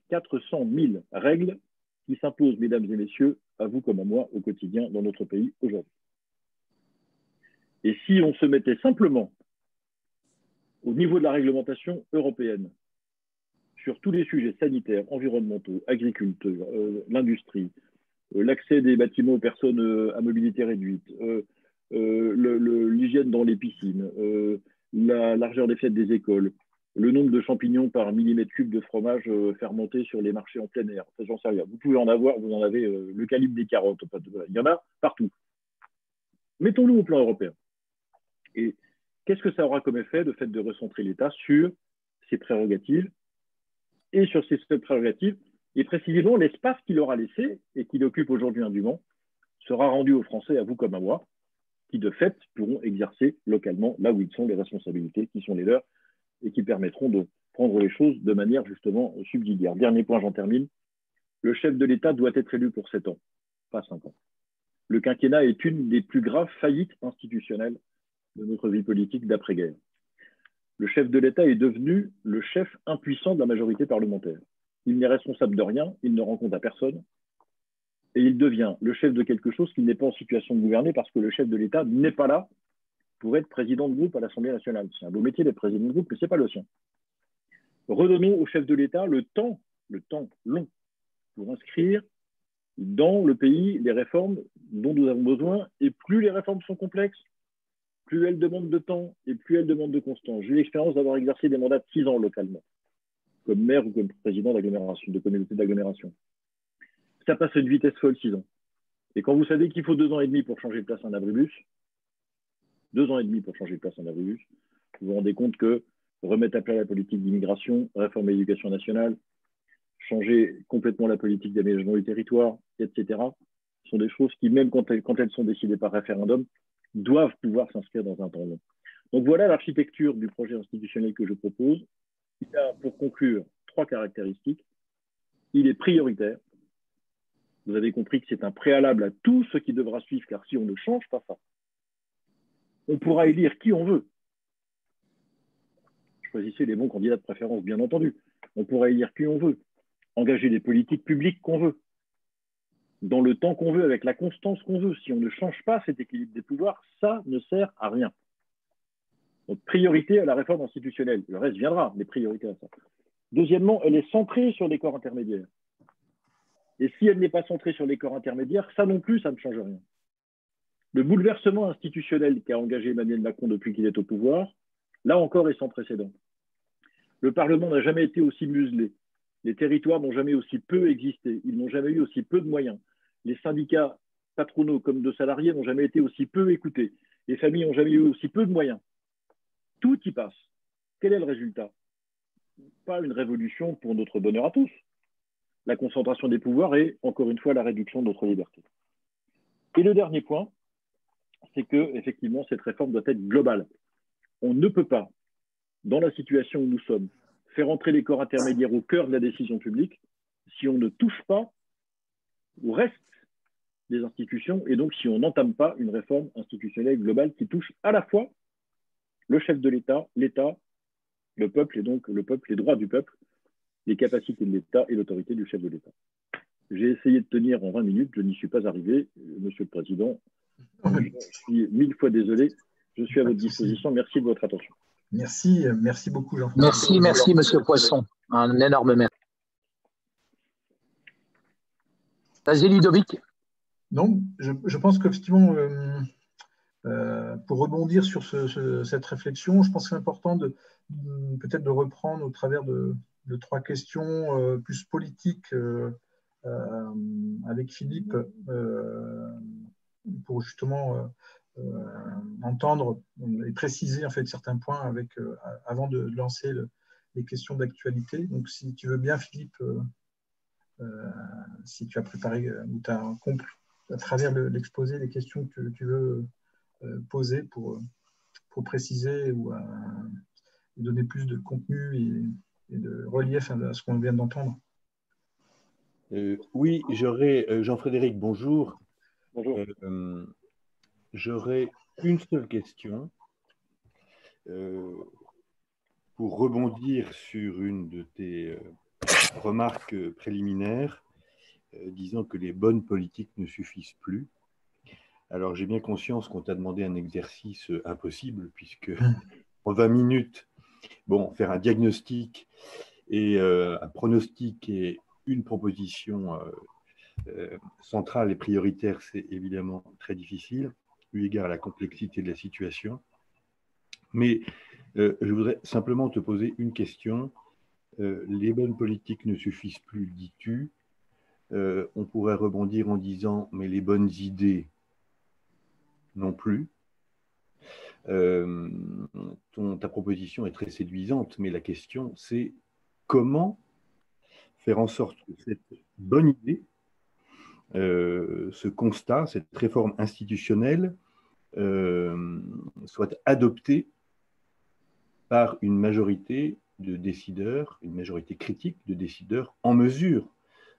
règles qui s'imposent, mesdames et messieurs, à vous comme à moi, au quotidien dans notre pays aujourd'hui. Et si on se mettait simplement au niveau de la réglementation européenne, sur tous les sujets sanitaires, environnementaux, agriculture, l'industrie, l'accès des bâtiments aux personnes à mobilité réduite, l'hygiène dans les piscines, la largeur des fenêtres des écoles, le nombre de champignons par millimètre cube de fromage fermenté sur les marchés en plein air. J'en sais rien. Vous pouvez en avoir, vous en avez le calibre des carottes. Il y en a partout. Mettons-nous au plan européen. Et qu'est-ce que ça aura comme effet, le fait de recentrer l'État sur ses prérogatives et sur ses prérogatives, et précisément l'espace qu'il aura laissé et qu'il occupe aujourd'hui indûment sera rendu aux Français, à vous comme à moi, qui de fait pourront exercer localement là où ils sont les responsabilités qui sont les leurs et qui permettront de prendre les choses de manière justement subsidiaire. Dernier point, j'en termine. Le chef de l'État doit être élu pour 7 ans, pas 5 ans. Le quinquennat est une des plus graves faillites institutionnelles de notre vie politique d'après-guerre. Le chef de l'État est devenu le chef impuissant de la majorité parlementaire. Il n'est responsable de rien, il ne rend compte à personne, et il devient le chef de quelque chose qu'il n'est pas en situation de gouverner parce que le chef de l'État n'est pas là pour être président de groupe à l'Assemblée nationale. C'est un beau métier d'être président de groupe, mais ce n'est pas le sien. Redonnons au chef de l'État le temps long pour inscrire dans le pays les réformes dont nous avons besoin, et plus les réformes sont complexes, plus elles demandent de temps et plus elles demandent de constance. J'ai eu l'expérience d'avoir exercé des mandats de 6 ans localement, comme maire ou comme président d'agglomération, de communauté d'agglomération. Ça passe à une vitesse folle, 6 ans. Et quand vous savez qu'il faut 2 ans et demi pour changer de place un abribus, 2 ans et demi pour changer de place un abribus, vous vous rendez compte que remettre à plat la politique d'immigration, réformer l'éducation nationale, changer complètement la politique d'aménagement du territoire, etc., sont des choses qui, même quand elles sont décidées par référendum, doivent pouvoir s'inscrire dans un temps long. Donc voilà l'architecture du projet institutionnel que je propose. Il a, pour conclure, 3 caractéristiques. Il est prioritaire. Vous avez compris que c'est un préalable à tout ce qui devra suivre, car si on ne change pas ça, on pourra élire qui on veut. Choisissez les bons candidats de préférence, bien entendu. On pourra élire qui on veut, engager les politiques publiques qu'on veut, dans le temps qu'on veut, avec la constance qu'on veut. Si on ne change pas cet équilibre des pouvoirs, ça ne sert à rien. Donc, priorité à la réforme institutionnelle. Le reste viendra, mais priorité à ça. Deuxièmement, elle est centrée sur les corps intermédiaires. Et si elle n'est pas centrée sur les corps intermédiaires, ça non plus, ça ne change rien. Le bouleversement institutionnel qu'a engagé Emmanuel Macron depuis qu'il est au pouvoir, là encore, est sans précédent. Le Parlement n'a jamais été aussi muselé. Les territoires n'ont jamais aussi peu existé. Ils n'ont jamais eu aussi peu de moyens. Les syndicats patronaux comme de salariés n'ont jamais été aussi peu écoutés. Les familles n'ont jamais eu aussi peu de moyens. Tout y passe. Quel est le résultat? Pas une révolution pour notre bonheur à tous. La concentration des pouvoirs et, encore une fois, la réduction de notre liberté. Et le dernier point, c'est que, effectivement, cette réforme doit être globale. On ne peut pas, dans la situation où nous sommes, faire entrer les corps intermédiaires au cœur de la décision publique si on ne touche pas au reste des institutions et donc si on n'entame pas une réforme institutionnelle globale qui touche à la fois le chef de l'État, le peuple et donc le peuple, les droits du peuple, les capacités de l'État et l'autorité du chef de l'État. J'ai essayé de tenir en 20 minutes, je n'y suis pas arrivé, Monsieur le Président. Je suis 1000 fois désolé, je suis à votre disposition. Merci de votre attention. Merci beaucoup, Jean-François. Merci, Monsieur Poisson. Un énorme merci. Vas-y, Ludovic. Non, je pense qu'effectivement, pour rebondir sur cette réflexion, je pense que c'est important peut-être de reprendre au travers de 3 questions plus politiques avec Philippe pour justement entendre et préciser en fait certains points avant de lancer les questions d'actualité. Donc, si tu veux bien, Philippe, si tu as préparé ou tu as à travers l'exposé les questions que tu veux poser pour préciser ou donner plus de contenu et de relief à ce qu'on vient d'entendre. Oui, Jean-Frédéric, bonjour. Bonjour. J'aurais une seule question pour rebondir sur une de tes remarques préliminaires disant que les bonnes politiques ne suffisent plus. Alors, j'ai bien conscience qu'on t'a demandé un exercice impossible, puisque en 20 minutes, faire un diagnostic et un pronostic et une proposition centrale et prioritaire, c'est évidemment très difficile, eu égard à la complexité de la situation. Mais je voudrais simplement te poser une question. Les bonnes politiques ne suffisent plus, dis-tu. On pourrait rebondir en disant, mais les bonnes idées non plus. Ta proposition est très séduisante, mais la question, c'est comment faire en sorte que cette bonne idée, ce constat, cette réforme institutionnelle, soit adoptée par une majorité de décideurs, une majorité critique de décideurs en mesure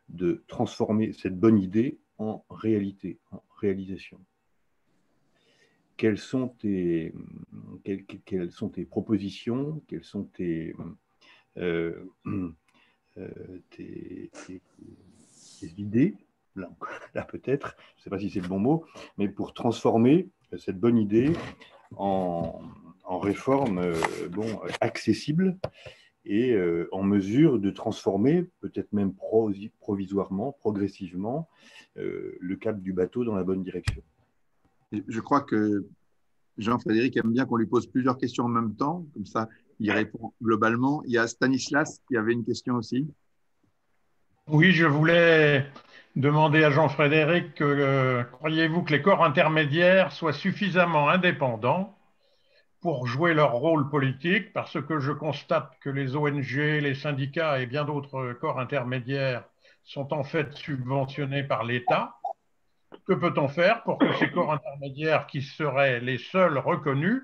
de transformer cette bonne idée en réalité, en réalisation. Quelles sont tes propositions, quelles sont tes idées, là peut-être, je ne sais pas si c'est le bon mot, mais pour transformer cette bonne idée en réforme accessible et en mesure de transformer, peut-être même provisoirement, progressivement, le cap du bateau dans la bonne direction. Je crois que Jean-Frédéric aime bien qu'on lui pose plusieurs questions en même temps, comme ça il répond globalement. Il y a Stanislas qui avait une question aussi. Oui, je voulais demander à Jean-Frédéric, croyez-vous que les corps intermédiaires soient suffisamment indépendants pour jouer leur rôle politique, parce que je constate que les ONG, les syndicats et bien d'autres corps intermédiaires sont en fait subventionnés par l'État. Que peut-on faire pour que ces corps intermédiaires qui seraient les seuls reconnus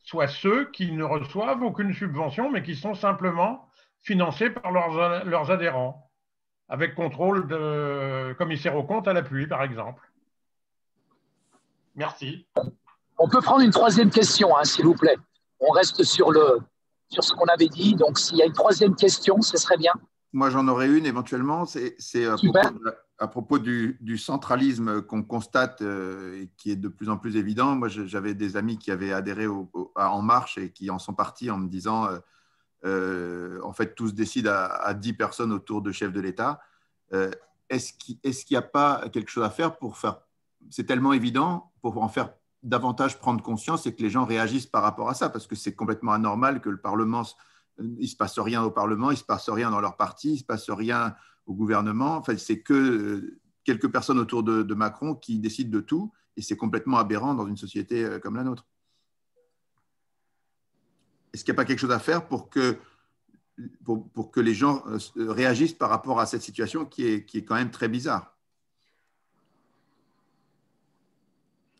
soient ceux qui ne reçoivent aucune subvention, mais qui sont simplement financés par leurs adhérents, avec contrôle de commissaire aux comptes à l'appui, par exemple? Merci. On peut prendre une troisième question, hein, s'il vous plaît. On reste sur ce qu'on avait dit. Donc, s'il y a une troisième question, ce serait bien. Moi, j'en aurais une éventuellement. C'est à propos du centralisme qu'on constate et qui est de plus en plus évident. Moi, j'avais des amis qui avaient adhéré à En Marche et qui en sont partis en me disant en fait, tout se décide à 10 personnes autour de chefs de l'État. Est-ce qu'il n'y a pas quelque chose à faire pour faire… C'est tellement évident pour en faire davantage prendre conscience et que les gens réagissent par rapport à ça, parce que c'est complètement anormal que le Parlement… Il ne se passe rien au Parlement, il ne se passe rien dans leur parti, il ne se passe rien au gouvernement. Enfin, c'est que quelques personnes autour de Macron qui décident de tout, et c'est complètement aberrant dans une société comme la nôtre. Est-ce qu'il n'y a pas quelque chose à faire pour que les gens réagissent par rapport à cette situation qui est quand même très bizarre?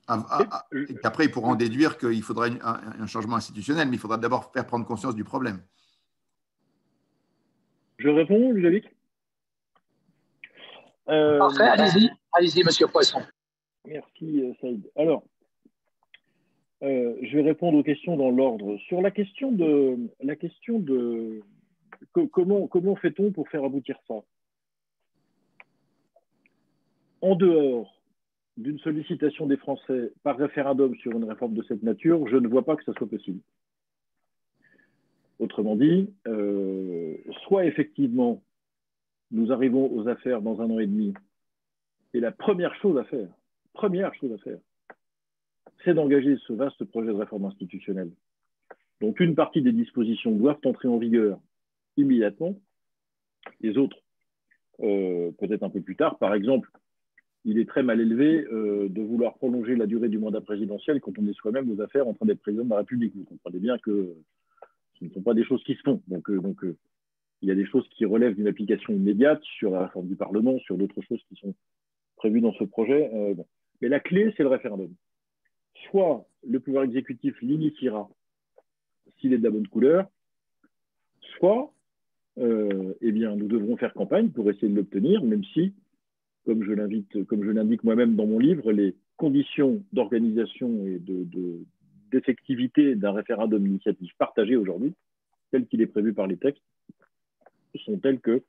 Après, ils pourront déduire qu'il faudrait un changement institutionnel, mais il faudra d'abord faire prendre conscience du problème. Je réponds, Ludovic? Parfait, allez-y, monsieur Poisson. Merci, Saïd. Alors, je vais répondre aux questions dans l'ordre. Sur la question de comment fait-on pour faire aboutir ça? En dehors d'une sollicitation des Français par référendum sur une réforme de cette nature, je ne vois pas que ça soit possible. Autrement dit, soit effectivement, nous arrivons aux affaires dans 1 an et demi, et la première chose à faire, c'est d'engager ce vaste projet de réforme institutionnelle, dont une partie des dispositions doivent entrer en vigueur immédiatement, les autres peut-être un peu plus tard. Par exemple, il est très mal élevé de vouloir prolonger la durée du mandat présidentiel quand on est soi-même aux affaires en train d'être président de la République. Vous comprenez bien que ce ne sont pas des choses qui se font. Donc, il y a des choses qui relèvent d'une application immédiate sur la réforme du Parlement, sur d'autres choses qui sont prévues dans ce projet. Bon. Mais la clé, c'est le référendum. Soit le pouvoir exécutif l'initiera s'il est de la bonne couleur, soit eh bien, nous devrons faire campagne pour essayer de l'obtenir, même si, comme je l'indique moi-même dans mon livre, les conditions d'organisation et d'effectivité d'un référendum d'initiative partagée aujourd'hui, tel qu'il est prévu par les textes, sont telles que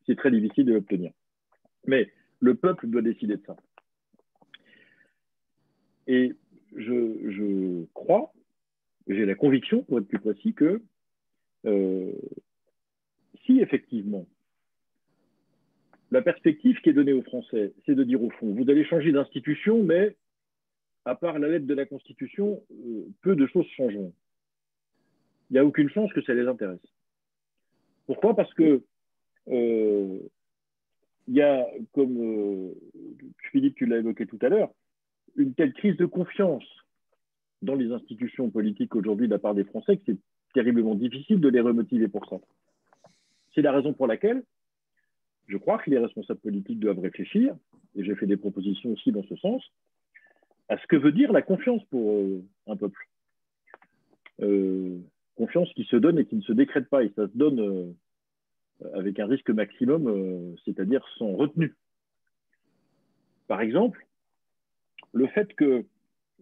c'est très difficile de l'obtenir. Mais le peuple doit décider de ça. Et je crois, j'ai la conviction, pour être plus précis, que si effectivement la perspective qui est donnée aux Français, c'est de dire au fond, vous allez changer d'institution, mais à part la lettre de la Constitution, peu de choses changeront. Il n'y a aucune chance que ça les intéresse. Pourquoi? Parce que il y a, comme Philippe, tu l'as évoqué tout à l'heure, une telle crise de confiance dans les institutions politiques aujourd'hui de la part des Français que c'est terriblement difficile de les remotiver pour ça. C'est la raison pour laquelle je crois que les responsables politiques doivent réfléchir, et j'ai fait des propositions aussi dans ce sens, à ce que veut dire la confiance pour un peuple. Confiance qui se donne et qui ne se décrète pas, et ça se donne avec un risque maximum, c'est-à-dire sans retenue. Par exemple, le fait que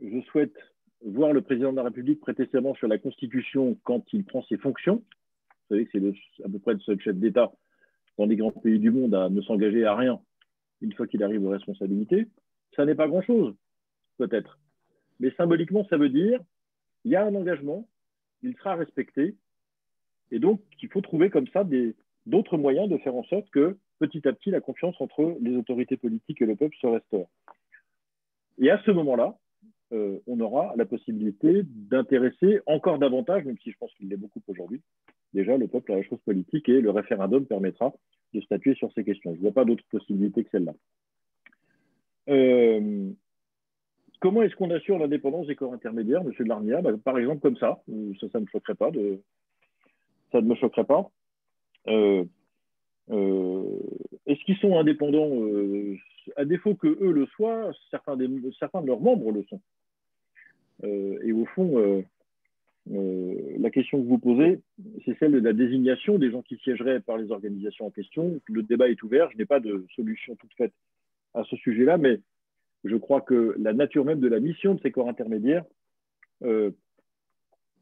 je souhaite voir le président de la République prêter serment sur la Constitution quand il prend ses fonctions, vous savez que c'est à peu près le seul chef d'État dans les grands pays du monde à ne s'engager à rien une fois qu'il arrive aux responsabilités, ça n'est pas grand-chose, peut-être. Mais symboliquement, ça veut dire qu'il y a un engagement, il sera respecté, et donc il faut trouver comme ça d'autres moyens de faire en sorte que, petit à petit, la confiance entre les autorités politiques et le peuple se restaure. Et à ce moment-là, on aura la possibilité d'intéresser encore davantage, même si je pense qu'il l'est beaucoup aujourd'hui, déjà le peuple à la chose politique, et le référendum permettra de statuer sur ces questions. Je ne vois pas d'autre possibilité que celle-là. Comment est-ce qu'on assure l'indépendance des corps intermédiaires, M. de Larmiat? Par exemple, comme ça ne me choquerait pas. Ça ne me choquerait pas. Est-ce qu'ils sont indépendants? À défaut que eux le soient, certains de leurs membres le sont. Et au fond, la question que vous posez, c'est celle de la désignation des gens qui siégeraient par les organisations en question. Le débat est ouvert, je n'ai pas de solution toute faite à ce sujet-là, mais je crois que la nature même de la mission de ces corps intermédiaires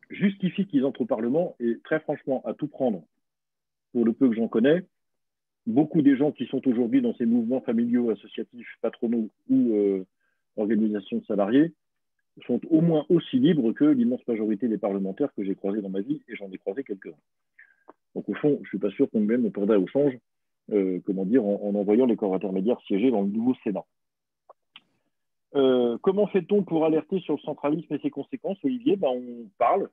justifie qu'ils entrent au Parlement, et très franchement, à tout prendre, pour le peu que j'en connais, beaucoup des gens qui sont aujourd'hui dans ces mouvements familiaux, associatifs, patronaux ou organisations de salariés sont au moins aussi libres que l'immense majorité des parlementaires que j'ai croisés dans ma vie, et j'en ai croisé quelques-uns. Donc au fond, je ne suis pas sûr qu'on même perdrait au change, en envoyant les corps intermédiaires siéger dans le nouveau Sénat. Comment fait-on pour alerter sur le centralisme et ses conséquences, Olivier? On parle.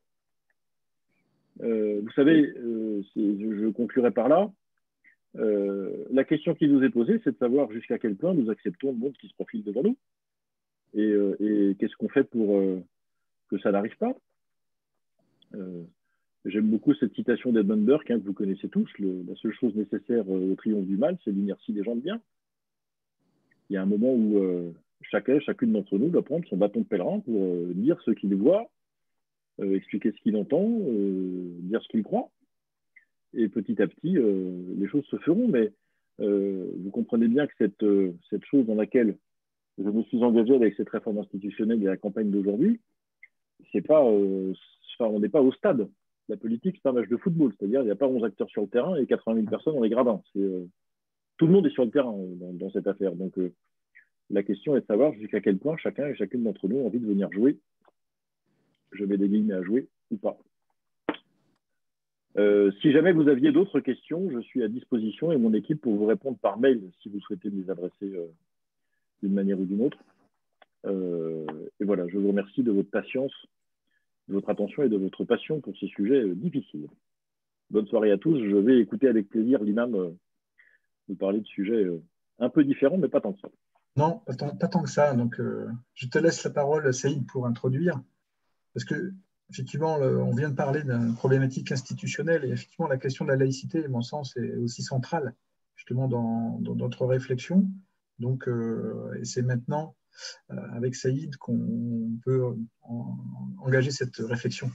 Vous savez, je conclurai par là. La question qui nous est posée, c'est de savoir jusqu'à quel point nous acceptons le monde qui se profile devant nous. Et qu'est-ce qu'on fait pour que ça n'arrive pas? J'aime beaucoup cette citation d'Edmund Burke, que vous connaissez tous. La seule chose nécessaire au triomphe du mal, c'est l'inertie des gens de bien. Il y a un moment où chacune d'entre nous doit prendre son bâton de pèlerin pour dire ce qu'il voit, expliquer ce qu'il entend, dire ce qu'il croit. Et petit à petit, les choses se feront. Mais vous comprenez bien que cette chose dans laquelle je me suis engagé avec cette réforme institutionnelle et la campagne d'aujourd'hui, c'est pas, on n'est pas au stade. La politique, c'est pas un match de football. C'est-à-dire, il n'y a pas 11 acteurs sur le terrain et 80 000 personnes dans les gradins. Tout le monde est sur le terrain dans cette affaire. Donc, la question est de savoir jusqu'à quel point chacun et chacune d'entre nous a envie de venir jouer. Je mets des guillemets à jouer ou pas. Si jamais vous aviez d'autres questions, je suis à disposition, et mon équipe pour vous répondre par mail si vous souhaitez me les adresser d'une manière ou d'une autre. Et voilà, je vous remercie de votre patience, de votre attention et de votre passion pour ces sujets difficiles. Bonne soirée à tous. Je vais écouter avec plaisir l'imam nous parler de sujets un peu différents, mais pas tant que ça. Non, pas tant que ça. Donc, je te laisse la parole, Saïd, pour introduire. Parce que, effectivement, on vient de parler d'une problématique institutionnelle et effectivement, la question de la laïcité, à mon sens, est aussi centrale, justement, dans notre réflexion. Donc, et c'est maintenant, avec Saïd, qu'on peut engager cette réflexion.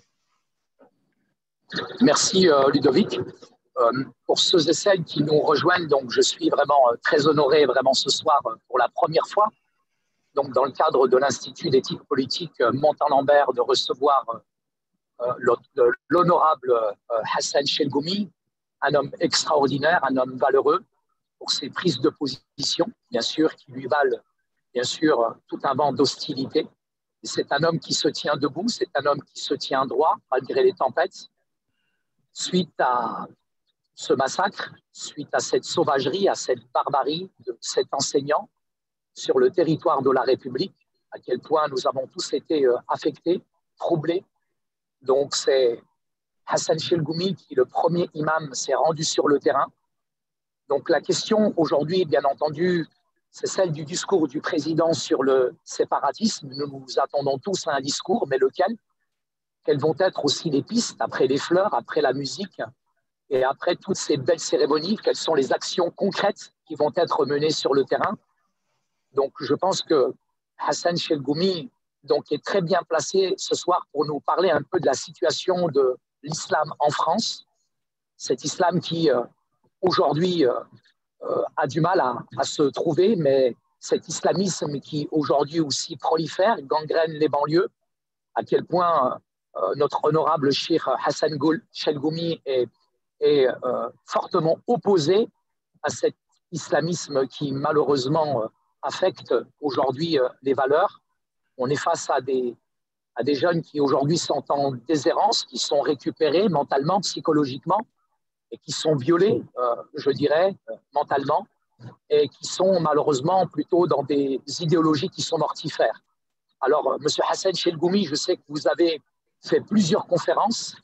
Merci, Ludovic. Pour ceux et celles qui nous rejoignent, donc je suis vraiment très honoré vraiment ce soir pour la première fois, donc dans le cadre de l'Institut d'éthique politique Montalembert, de recevoir l'honorable Hassan Chelgoumi, un homme extraordinaire, un homme valeureux pour ses prises de position, bien sûr, qui lui valent bien sûr tout un vent d'hostilité. C'est un homme qui se tient debout, c'est un homme qui se tient droit malgré les tempêtes. Suite à ce massacre, suite à cette sauvagerie, à cette barbarie de cet enseignant sur le territoire de la République, à quel point nous avons tous été affectés, troublés. Donc c'est Hassan Chelgoumi qui, le premier imam, s'est rendu sur le terrain. Donc la question aujourd'hui, bien entendu, c'est celle du discours du président sur le séparatisme. Nous nous attendons tous à un discours, mais lequel ? Quelles vont être aussi les pistes après les fleurs, après la musique et après toutes ces belles cérémonies? Quelles sont les actions concrètes qui vont être menées sur le terrain? Donc je pense que Hassan Chelgoumi donc, est très bien placé ce soir pour nous parler un peu de la situation de l'islam en France. Cet islam qui aujourd'hui a du mal à se trouver, mais cet islamisme qui aujourd'hui aussi prolifère, gangrène les banlieues, à quel point notre honorable cheikh Hassan Chelgoumi est fortement opposé à cet islamisme qui malheureusement affecte aujourd'hui les valeurs. On est face à des jeunes qui aujourd'hui sont en déshérence, qui sont récupérés mentalement, psychologiquement, et qui sont violés, je dirais, mentalement, et qui sont malheureusement plutôt dans des idéologies qui sont mortifères. Alors, M. Hassan Chelgoumi, je sais que vous avez fait plusieurs conférences,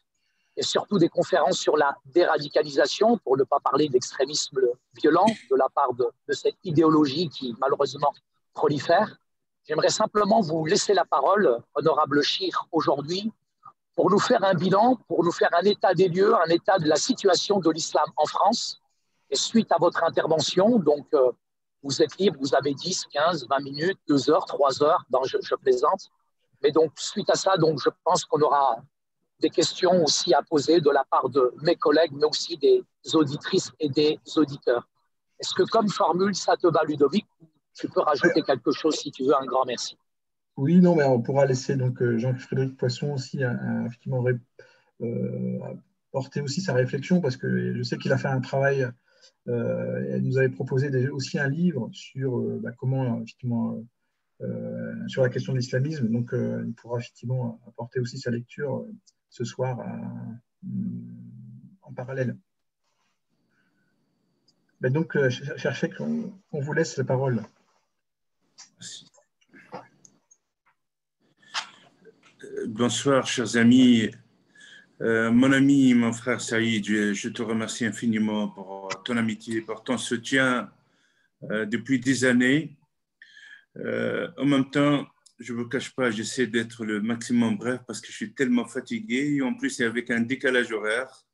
et surtout des conférences sur la déradicalisation, pour ne pas parler d'extrémisme violent de la part de cette idéologie qui malheureusement prolifère. J'aimerais simplement vous laisser la parole, honorable cheikh, aujourd'hui, pour nous faire un bilan, pour nous faire un état des lieux, un état de la situation de l'islam en France. Et suite à votre intervention, donc vous êtes libre, vous avez 10, 15, 20 minutes, 2 heures, 3 heures, non, je plaisante. Mais donc, suite à ça, donc, je pense qu'on aura des questions aussi à poser de la part de mes collègues, mais aussi des auditrices et des auditeurs. Est-ce que comme formule, ça te va, Ludovic? Tu peux rajouter quelque chose si tu veux. Un grand merci. Oui, non, mais on pourra laisser donc Jean-Frédéric Poisson aussi effectivement porter aussi sa réflexion, parce que je sais qu'il a fait un travail. Elle nous avait proposé aussi un livre sur comment effectivement sur la question de l'islamisme. Donc, il pourra effectivement apporter aussi sa lecture ce soir en parallèle. Mais donc, cher cheikh, on vous laisse la parole. Merci. Bonsoir, chers amis. Mon ami, mon frère Saïd, je te remercie infiniment pour ton amitié, pour ton soutien depuis des années. En même temps, je ne vous cache pas, j'essaie d'être le maximum bref parce que je suis tellement fatigué. Et en plus, c'est avec un décalage horaire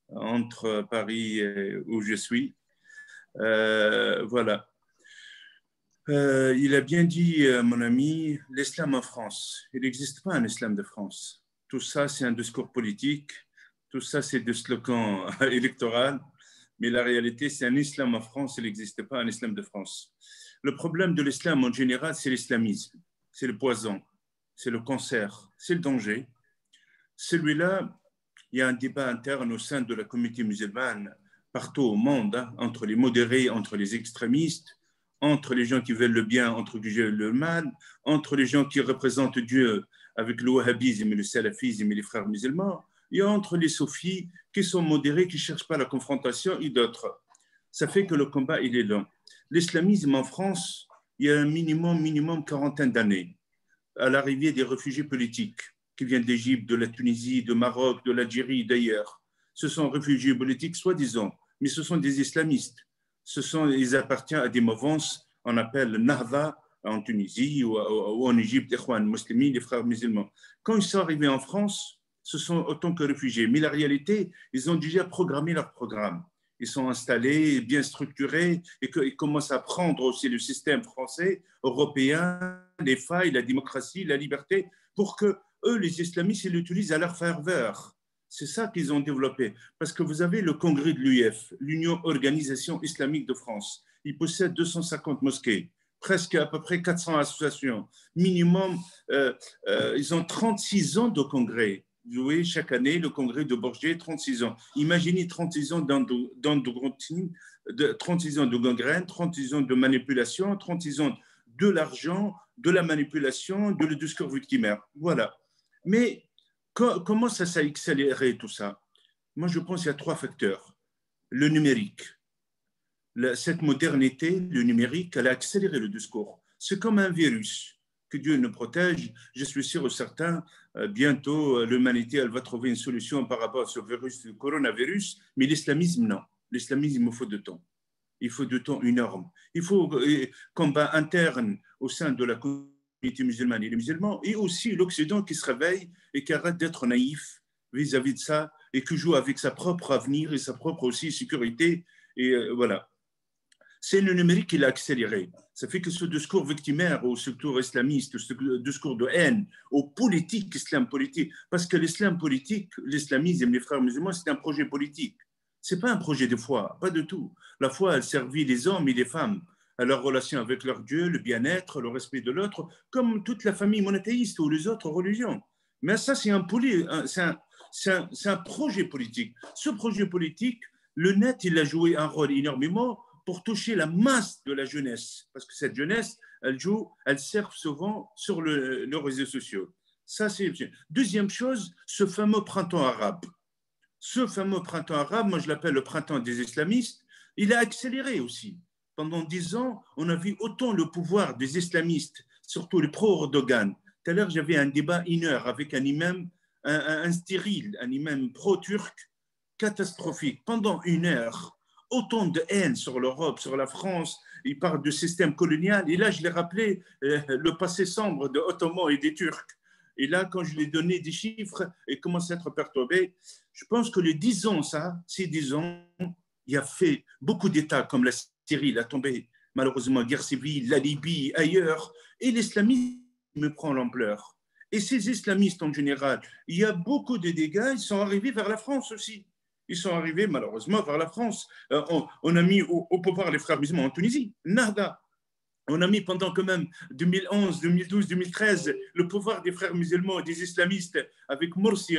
entre Paris et où je suis. Voilà. Il a bien dit, mon ami, l'islam en France. Il n'existe pas un islam de France. Tout ça, c'est un discours politique. Tout ça, c'est des slogans électoraux. Mais la réalité, c'est un islam en France. Il n'existe pas un islam de France. Le problème de l'islam en général, c'est l'islamisme. C'est le poison. C'est le cancer. C'est le danger. Celui-là, il y a un débat interne au sein de la communauté musulmane partout au monde, entre les modérés, entre les extrémistes, entre les gens qui veulent le bien, entre le mal, entre les gens qui représentent Dieu avec le wahhabisme et le salafisme et les frères musulmans, et entre les soufis qui sont modérés, qui ne cherchent pas la confrontation et d'autres. Ça fait que le combat, il est long. L'islamisme en France, il y a un minimum quarantaine d'années, à l'arrivée des réfugiés politiques qui viennent d'Égypte, de la Tunisie, de Maroc, de l'Algérie, d'ailleurs. Ce sont réfugiés politiques, soi-disant, mais ce sont des islamistes. Ils appartiennent à des mouvances, on appelle le Nahda en Tunisie ou en Égypte, Ikhwan Muslimin, les frères musulmans. Quand ils sont arrivés en France, ce sont autant que réfugiés. Mais la réalité, ils ont déjà programmé leur programme. Ils sont installés, bien structurés, et ils commencent à prendre aussi le système français, européen, les failles, la démocratie, la liberté, pour que eux, les islamistes, ils l'utilisent à leur faveur. C'est ça qu'ils ont développé. Parce que vous avez le congrès de l'UF, l'Union Organisation Islamique de France. Il possède 250 mosquées, presque à peu près 400 associations. Minimum, ils ont 36 ans de congrès. Vous voyez, chaque année, le congrès de Bourget, 36 ans. Imaginez 36 ans 36 ans de gangrène, 36 ans de manipulation, 36 ans de l'argent, de la manipulation, de le discours victimaire. Voilà. Mais comment ça s'est accéléré tout ça? Moi, je pense qu'il y a 3 facteurs. Le numérique. Cette modernité, le numérique, elle a accéléré le discours. C'est comme un virus. Que Dieu nous protège. Je suis sûr et certain, bientôt, l'humanité, elle va trouver une solution par rapport à ce virus, le coronavirus, mais l'islamisme, non. L'islamisme, il faut de temps. Il faut de temps énorme. Il faut combat interne au sein de la communauté musulmane et les musulmans, et aussi l'Occident qui se réveille et qui arrête d'être naïf vis-à-vis de ça, et qui joue avec sa propre avenir et sa propre aussi sécurité. Et voilà. C'est le numérique qui l'a accéléré. Ça fait que ce discours victimaire au discours islamiste, ce discours de haine, au politique, islam politique, parce que l'islam politique, l'islamisme, les frères musulmans, c'est un projet politique. Ce n'est pas un projet de foi, pas du tout. La foi, elle servit les hommes et les femmes à leur relation avec leur Dieu, le bien-être, le respect de l'autre, comme toute la famille monothéiste ou les autres religions. Mais ça, c'est un projet politique. Ce projet politique, le net, il a joué un rôle énormément pour toucher la masse de la jeunesse, parce que cette jeunesse, elle sert souvent sur les réseaux sociaux. Ça, c'est deuxième chose, ce fameux printemps arabe. Ce fameux printemps arabe, moi je l'appelle le printemps des islamistes, il a accéléré aussi. Pendant 10 ans, on a vu autant le pouvoir des islamistes, surtout les pro-Erdogan. Tout à l'heure, j'avais un débat 1 heure avec un imam, un stérile, un imam pro-turc, catastrophique. Pendant 1 heure, autant de haine sur l'Europe, sur la France, il parle de système colonial. Et là, je l'ai rappelé, le passé sombre de Ottomans et des Turcs. Et là, quand je lui ai donné des chiffres, il commence à être perturbé. Je pense que les 10 ans, ces 10 ans, il a fait beaucoup d'États comme la Syrie, il a tombé malheureusement guerre civile, la Libye, ailleurs. Et l'islamisme prend l'ampleur. Et ces islamistes en général, il y a beaucoup de dégâts, ils sont arrivés vers la France aussi. Ils sont arrivés malheureusement vers la France. On a mis au pouvoir les frères musulmans en Tunisie, nada. On a mis pendant quand même 2011, 2012, 2013 le pouvoir des frères musulmans et des islamistes avec Morsi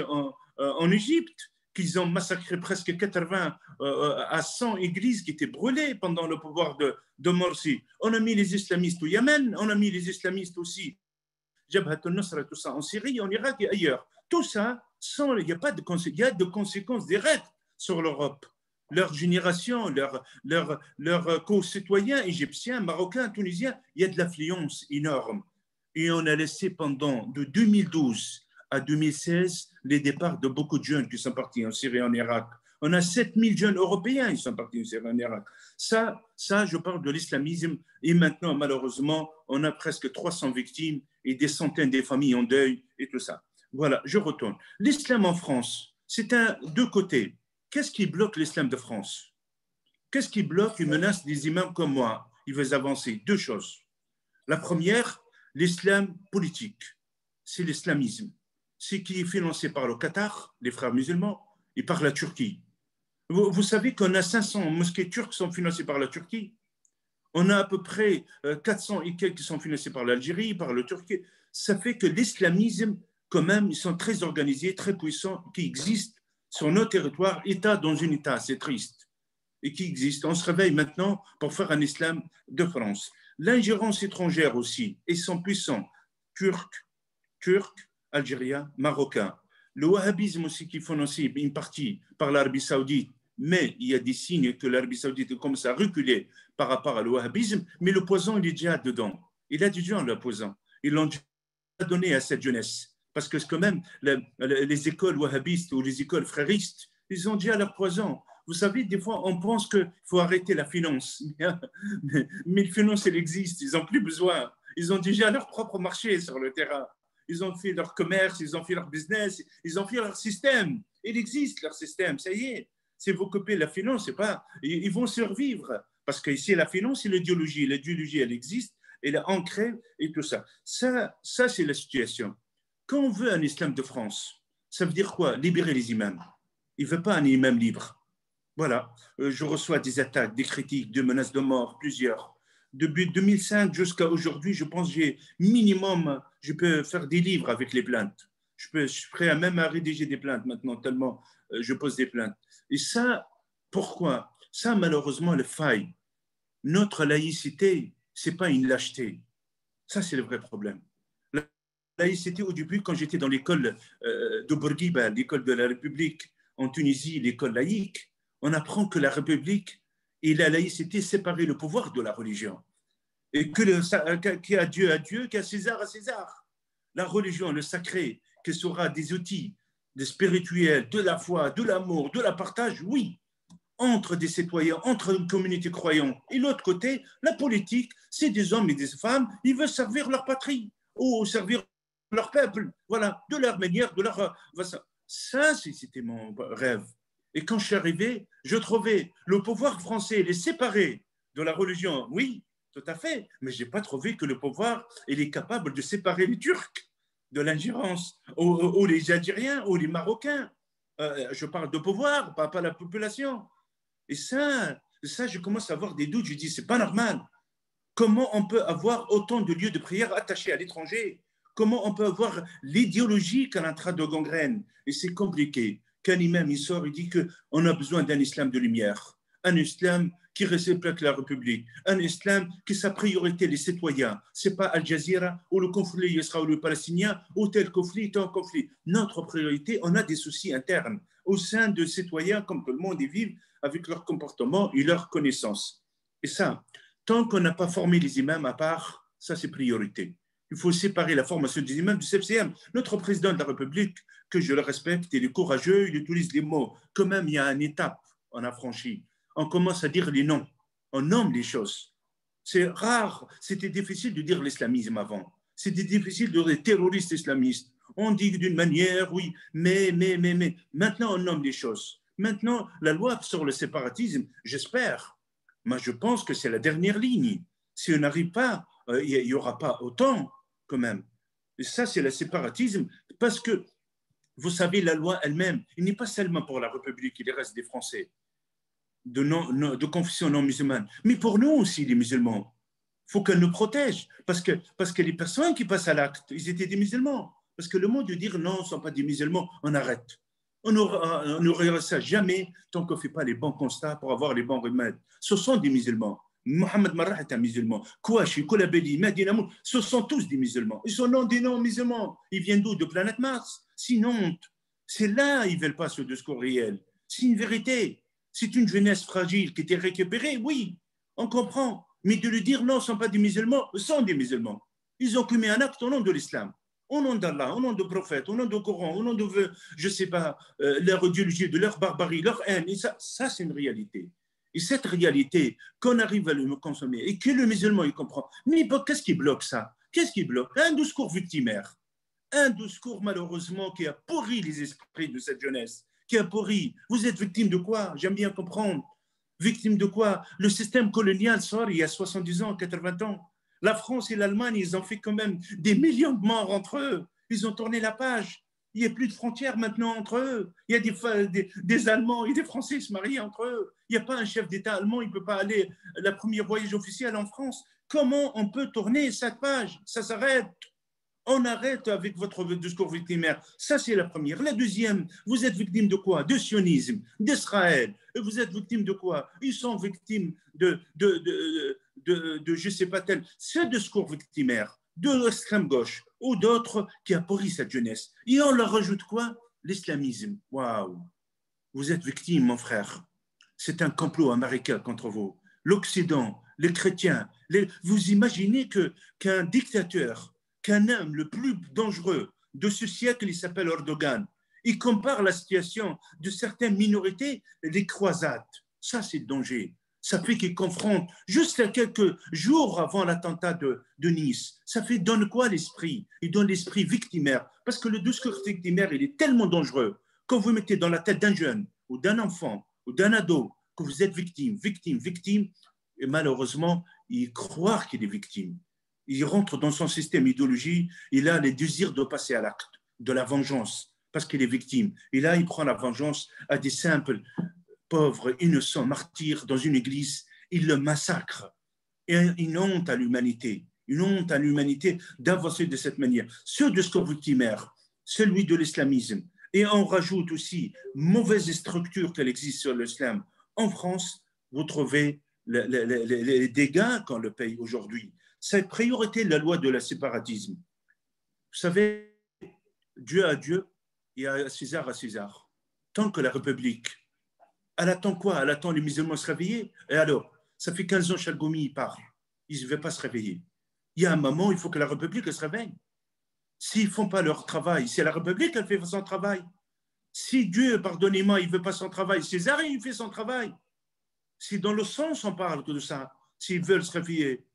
en Égypte, qu'ils ont massacré presque 80 à 100 églises qui étaient brûlées pendant le pouvoir de Morsi. On a mis les islamistes au Yémen, on a mis les islamistes aussi, Jabhat al-Nusra, tout ça en Syrie, en Irak et ailleurs. Tout ça, il y a de conséquences directes sur l'Europe. Leur génération, leurs co-citoyens égyptiens, marocains, tunisiens, il y a de l'affluence énorme. Et on a laissé pendant de 2012 à 2016 les départs de beaucoup de jeunes qui sont partis en Syrie et en Irak. On a 7000 jeunes européens qui sont partis en Syrie et en Irak. Ça, je parle de l'islamisme. Et maintenant, malheureusement, on a presque 300 victimes et des centaines de familles en deuil et tout ça. Voilà, je retourne. L'islam en France, c'est deux côtés. Qu'est-ce qui bloque l'islam de France? Qu'est-ce qui bloque et menace des imams comme moi? Il veut avancer. 2 choses. La première, l'islam politique. C'est l'islamisme. C'est qui est financé par le Qatar, les frères musulmans, et par la Turquie. Vous savez qu'on a 500 mosquées turques qui sont financées par la Turquie. On a à peu près 400 et quelques qui sont financées par l'Algérie, par la Turquie. Ça fait que l'islamisme, quand même, ils sont très organisés, très puissants, qui existent sur nos territoires, État dans un État, c'est triste, et qui existe. On se réveille maintenant pour faire un islam de France. L'ingérence étrangère aussi, ils sont puissants, turcs, algériens, marocains. Le wahhabisme aussi qui est financé une partie par l'Arabie saoudite, mais il y a des signes que l'Arabie saoudite commence à reculer par rapport à le wahhabisme, mais le poison, il est déjà dedans. Il a déjà le poison. Ils l'ont déjà donné à cette jeunesse. Parce que quand même, les écoles wahhabistes ou les écoles fréristes, ils ont déjà leur poison. Vous savez, des fois, on pense qu'il faut arrêter la finance. Mais la finance, elle existe. Ils n'ont plus besoin. Ils ont déjà leur propre marché sur le terrain. Ils ont fait leur commerce, ils ont fait leur business, ils ont fait leur système. Il existe leur système, ça y est. Si vous coupez la finance, c'est pas, ils vont survivre. Parce que ici, la finance, c'est l'idéologie. L'idéologie, elle existe, elle est ancrée et tout ça. Ça c'est la situation. Quand on veut un islam de France, ça veut dire quoi? Libérer les imams. Il ne veut pas un imam libre. Voilà. Je reçois des attaques, des critiques, des menaces de mort, plusieurs. Depuis 2005 jusqu'à aujourd'hui, je pense que j'ai minimum, je peux faire des livres avec les plaintes. Je suis prêt même à rédiger des plaintes maintenant, tellement je pose des plaintes. Et ça, pourquoi? Ça, malheureusement, le faille. Notre laïcité, ce n'est pas une lâcheté. Ça, c'est le vrai problème. La laïcité, au début, quand j'étais dans l'école de Bourguiba, l'école de la République en Tunisie, l'école laïque, on apprend que la République et la laïcité séparent le pouvoir de la religion. Et qu'il y a Dieu à Dieu, qu'il y a César à César. La religion, le sacré, que sera des outils, des spirituels, de la foi, de l'amour, de la partage, oui, entre des citoyens, entre une communauté croyante. Et l'autre côté, la politique, c'est des hommes et des femmes, ils veulent servir leur patrie ou servir leur peuple, voilà, de leur manière, de leur... Ça, c'était mon rêve. Et quand je suis arrivé, je trouvais le pouvoir français les séparer de la religion. Oui, tout à fait, mais je n'ai pas trouvé que le pouvoir il est capable de séparer les Turcs de l'ingérence, ou les Algériens, ou les Marocains. Je parle de pouvoir, pas la population. Et ça, je commence à avoir des doutes. Je dis, c'est pas normal. Comment on peut avoir autant de lieux de prière attachés à l'étranger? Comment on peut avoir l'idéologie qu'elle est en train de gangrène? Et c'est compliqué. Qu'un imam, il sort, il dit qu'on a besoin d'un islam de lumière, un islam qui respecte la République, un islam qui sa priorité les citoyens. Ce n'est pas Al Jazeera ou le conflit israélo-palestinien ou tel conflit, tel conflit. Notre priorité, on a des soucis internes au sein de citoyens comme tout le monde, ils vivent avec leur comportement et leur connaissance. Et ça, tant qu'on n'a pas formé les imams à part, ça c'est priorité. Il faut séparer la formation des imams du CFCM. Notre président de la République, que je le respecte, il est courageux, il utilise les mots. Quand même, il y a une étape, on a franchi. On commence à dire les noms. On nomme les choses. C'est rare. C'était difficile de dire l'islamisme avant. C'était difficile de dire terroristes islamistes. On dit d'une manière, oui, mais. Maintenant, on nomme les choses. Maintenant, la loi sur le séparatisme, j'espère, mais je pense que c'est la dernière ligne. Si on n'arrive pas, il n'y aura pas autant, quand même. Et ça, c'est le séparatisme, parce que, vous savez, la loi elle-même, il n'est pas seulement pour la République et le reste des Français de confession non musulmane, mais pour nous aussi, les musulmans. Il faut qu'elle nous protège, parce que les personnes qui passent à l'acte, ils étaient des musulmans. Parce que le mot de dire non, ce ne sont pas des musulmans, on arrête. On n'aura ça jamais tant qu'on ne fait pas les bons constats pour avoir les bons remèdes. Ce sont des musulmans. Mohamed Marrah est un musulman. Kouachi, Koulabeli, Medina Moul, ce sont tous des musulmans. Ils sont des non-musulmans. Ils viennent d'où? De planète Mars. Sinon, c'est là ils ne veulent pas ce discours réel. C'est une vérité. C'est une jeunesse fragile qui était récupérée, oui, on comprend. Mais de lui dire non, ce ne sont pas des musulmans, ce sont des musulmans. Ils ont commis un acte au nom de l'islam, au nom d'Allah, au nom du prophète, au nom du Coran, au nom de, je ne sais pas, leur idéologie, de leur barbarie, leur haine. Et ça c'est une réalité. Et cette réalité, qu'on arrive à le consommer et que le musulman il comprend, mais qu'est-ce qui bloque ça? Qu'est-ce qui bloque? Un discours victimaire, un discours malheureusement qui a pourri les esprits de cette jeunesse, qui a pourri. Vous êtes victime de quoi? J'aime bien comprendre. Victime de quoi? Le système colonial sort il y a 70 ans, 80 ans. La France et l'Allemagne, ils ont fait quand même des millions de morts entre eux. Ils ont tourné la page. Il n'y a plus de frontières maintenant entre eux. Il y a des Allemands et des Français se marient entre eux. Il n'y a pas un chef d'État allemand, il ne peut pas aller la première voyage officiel en France. Comment on peut tourner cette page? Ça s'arrête. On arrête avec votre discours victimaire. Ça, c'est la première. La deuxième, vous êtes victime de quoi? De sionisme, d'Israël. Vous êtes victime de quoi? Ils sont victimes de je ne sais pas tel. Ce discours victimaire de l'extrême gauche ou d'autres qui a pourri cette jeunesse. Et on leur rajoute quoi? L'islamisme. Waouh! Vous êtes victime, mon frère. C'est un complot américain contre vous. L'Occident, les chrétiens. Vous imaginez qu'un dictateur, qu'un homme le plus dangereux de ce siècle, il s'appelle Erdogan. Il compare la situation de certaines minorités et des croisades. Ça, c'est le danger. Ça fait qu'ils confrontent, juste quelques jours avant l'attentat de Nice, ça fait donne quoi l'esprit? Il donne l'esprit victimaire. Parce que le discours victimaire, il est tellement dangereux. Quand vous mettez dans la tête d'un jeune ou d'un enfant ou d'un ado que vous êtes victime, et malheureusement, il croit qu'il est victime. Il rentre dans son système idéologie, il a les désirs de passer à l'acte, de la vengeance, parce qu'il est victime. Et là, il prend la vengeance à des simples, pauvres, innocents martyrs dans une église. Il le massacre. Et une honte à l'humanité. Une honte à l'humanité d'avancer de cette manière. Ce discours victimaire, celui de l'islamisme. Et on rajoute aussi mauvaise structure qu'elle existe sur l'islam. En France, vous trouvez les dégâts qu'on le paye aujourd'hui. Cette priorité, la loi de la séparatisme. Vous savez, Dieu à Dieu et à César à César. Tant que la République, elle attend quoi? Elle attend les musulmans se réveiller. Et alors, ça fait 15 ans que Chalgoumi parle. Il ne veut pas se réveiller. Il y a un moment, il faut que la République elle se réveille. S'ils ne font pas leur travail, c'est la République qui fait son travail. Si Dieu, pardonnez-moi, il ne veut pas son travail, César, il fait son travail. Si dans le sens on parle de ça, s'ils veulent se réveiller,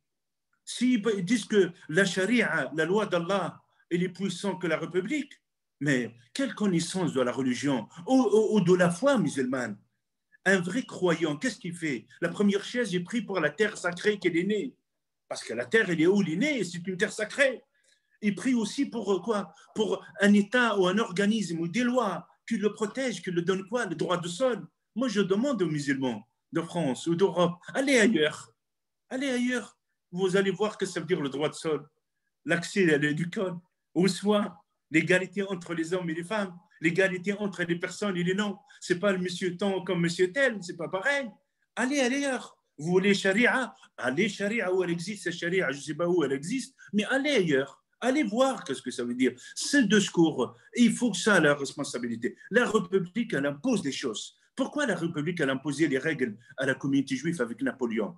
s'ils disent que la charia, la loi d'Allah, elle est puissante que la République, mais quelle connaissance de la religion ou de la foi musulmane? Un vrai croyant, qu'est-ce qu'il fait? La première chaise est prise pour la terre sacrée qu'elle est née. Parce que la terre, elle est où elle est née, c'est une terre sacrée. Il prie aussi pour quoi? Pour un État ou un organisme ou des lois qui le protègent, qui le donnent quoi? Le droit de sol. Moi, je demande aux musulmans de France ou d'Europe, allez ailleurs. Allez ailleurs. Vous allez voir que ça veut dire le droit de sol, l'accès à l'éducation, aux soins, l'égalité entre les hommes et les femmes, l'égalité entre les personnes et les noms. Ce n'est pas le monsieur tant comme monsieur tel, ce n'est pas pareil. Allez ailleurs. Vous voulez charia? Allez charia où elle existe, cette charia, je ne sais pas où elle existe, mais allez ailleurs. Allez voir qu'est-ce que ça veut dire. Ce discours, il faut que ça ait la responsabilité. La République, elle impose des choses. Pourquoi la République, elle a imposé les règles à la communauté juive avec Napoléon?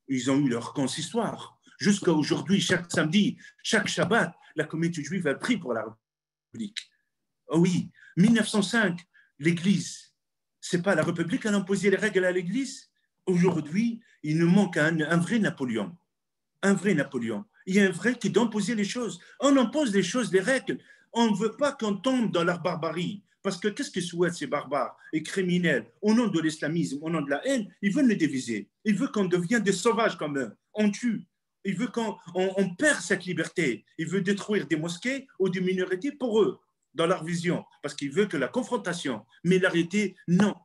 Ils ont eu leur consistoire. Jusqu'à aujourd'hui, chaque samedi, chaque Shabbat, la communauté juive a pris pour la République. Oh oui, 1905, l'Église, ce n'est pas la République qui a imposé les règles à l'Église. Aujourd'hui, il nous manque un vrai Napoléon. Un vrai Napoléon. Il y a un vrai qui doit imposer les choses. On impose les choses, les règles. On ne veut pas qu'on tombe dans la barbarie. Parce que qu'est-ce qu'ils souhaitent ces barbares et criminels au nom de l'islamisme, au nom de la haine? Ils veulent nous diviser. Ils veulent qu'on devienne des sauvages comme eux. On tue. Ils veulent qu'on perd cette liberté. Ils veulent détruire des mosquées ou des minorités pour eux, dans leur vision. Parce qu'ils veulent que la confrontation. Mais la réalité, non.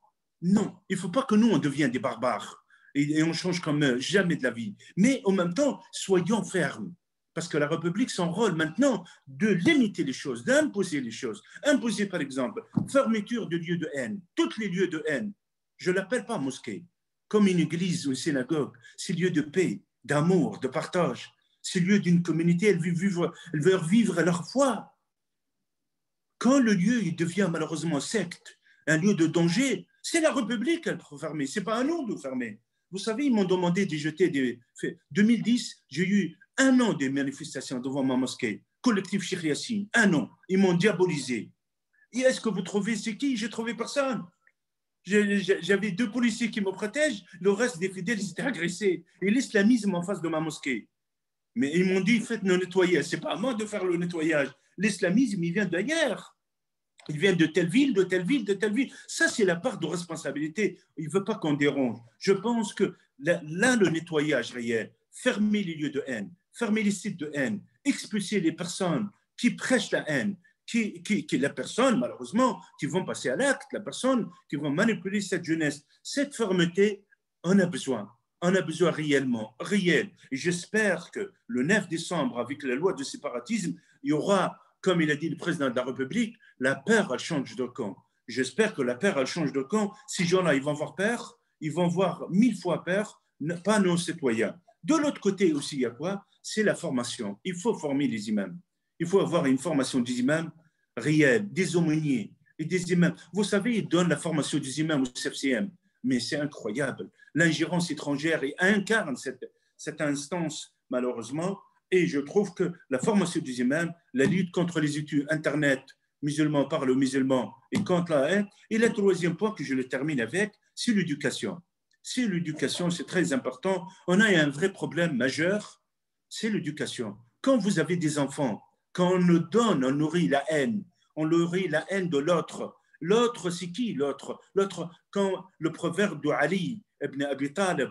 Non. Il ne faut pas que nous, on devienne des barbares. Et on change comme eux. Jamais de la vie. Mais en même temps, soyons fermes. Parce que la République, son rôle maintenant, de limiter les choses, d'imposer les choses. Imposer, par exemple, fermeture de lieux de haine. Tous les lieux de haine. Je ne l'appelle pas mosquée. Comme une église ou une synagogue. C'est lieu de paix, d'amour, de partage. C'est lieu d'une communauté. Elles veulent vivre leur foi. Quand le lieu il devient malheureusement secte, un lieu de danger, c'est la République qu'elle peut fermer. Ce n'est pas à nous de fermer. Vous savez, ils m'ont demandé de jeter des... 2010, j'ai eu 1 an de manifestations devant ma mosquée, collectif Cheikh Yassine, 1 an. Ils m'ont diabolisé. Et est-ce que vous trouvez c'est qui? J'ai trouvé personne. J'avais 2 policiers qui me protègent, le reste des fidèles étaient agressés. Et l'islamisme en face de ma mosquée. Mais ils m'ont dit, faites le nettoyage. Ce n'est pas à moi de faire le nettoyage. L'islamisme, il vient d'ailleurs. Il vient de telle ville, de telle ville, de telle ville. Ça, c'est la part de responsabilité. Il ne veut pas qu'on dérange. Je pense que là, le nettoyage réel, fermer les lieux de haine, fermer les sites de haine, expulser les personnes qui prêchent la haine, la personne, malheureusement, qui vont passer à l'acte, la personne qui vont manipuler cette jeunesse. Cette fermeté, on a besoin. On a besoin réellement, réel. Et j'espère que le 9 décembre, avec la loi de séparatisme, il y aura, comme il a dit le président de la République, la peur, elle change de camp. J'espère que la peur, elle change de camp. Ces gens-là, ils vont voir peur, ils vont voir 1000 fois peur, pas nos citoyens. De l'autre côté aussi, il y a quoi? C'est la formation. Il faut former les imams. Il faut avoir une formation des imams réelle, des aumôniers et des imams. Vous savez, ils donnent la formation des imams au CFCM, mais c'est incroyable. L'ingérence étrangère incarne cette instance, malheureusement, et je trouve que la formation des imams, la lutte contre les études Internet, musulman parle aux musulmans et contre la haine. Et le troisième point que je le termine avec, c'est l'éducation. C'est l'éducation, c'est très important. On a un vrai problème majeur, c'est l'éducation. Quand vous avez des enfants, quand on nous donne, on nourrit la haine, on nourrit la haine de l'autre. L'autre, c'est qui l'autre? L'autre, quand le proverbe de Ali ibn Abi Talib,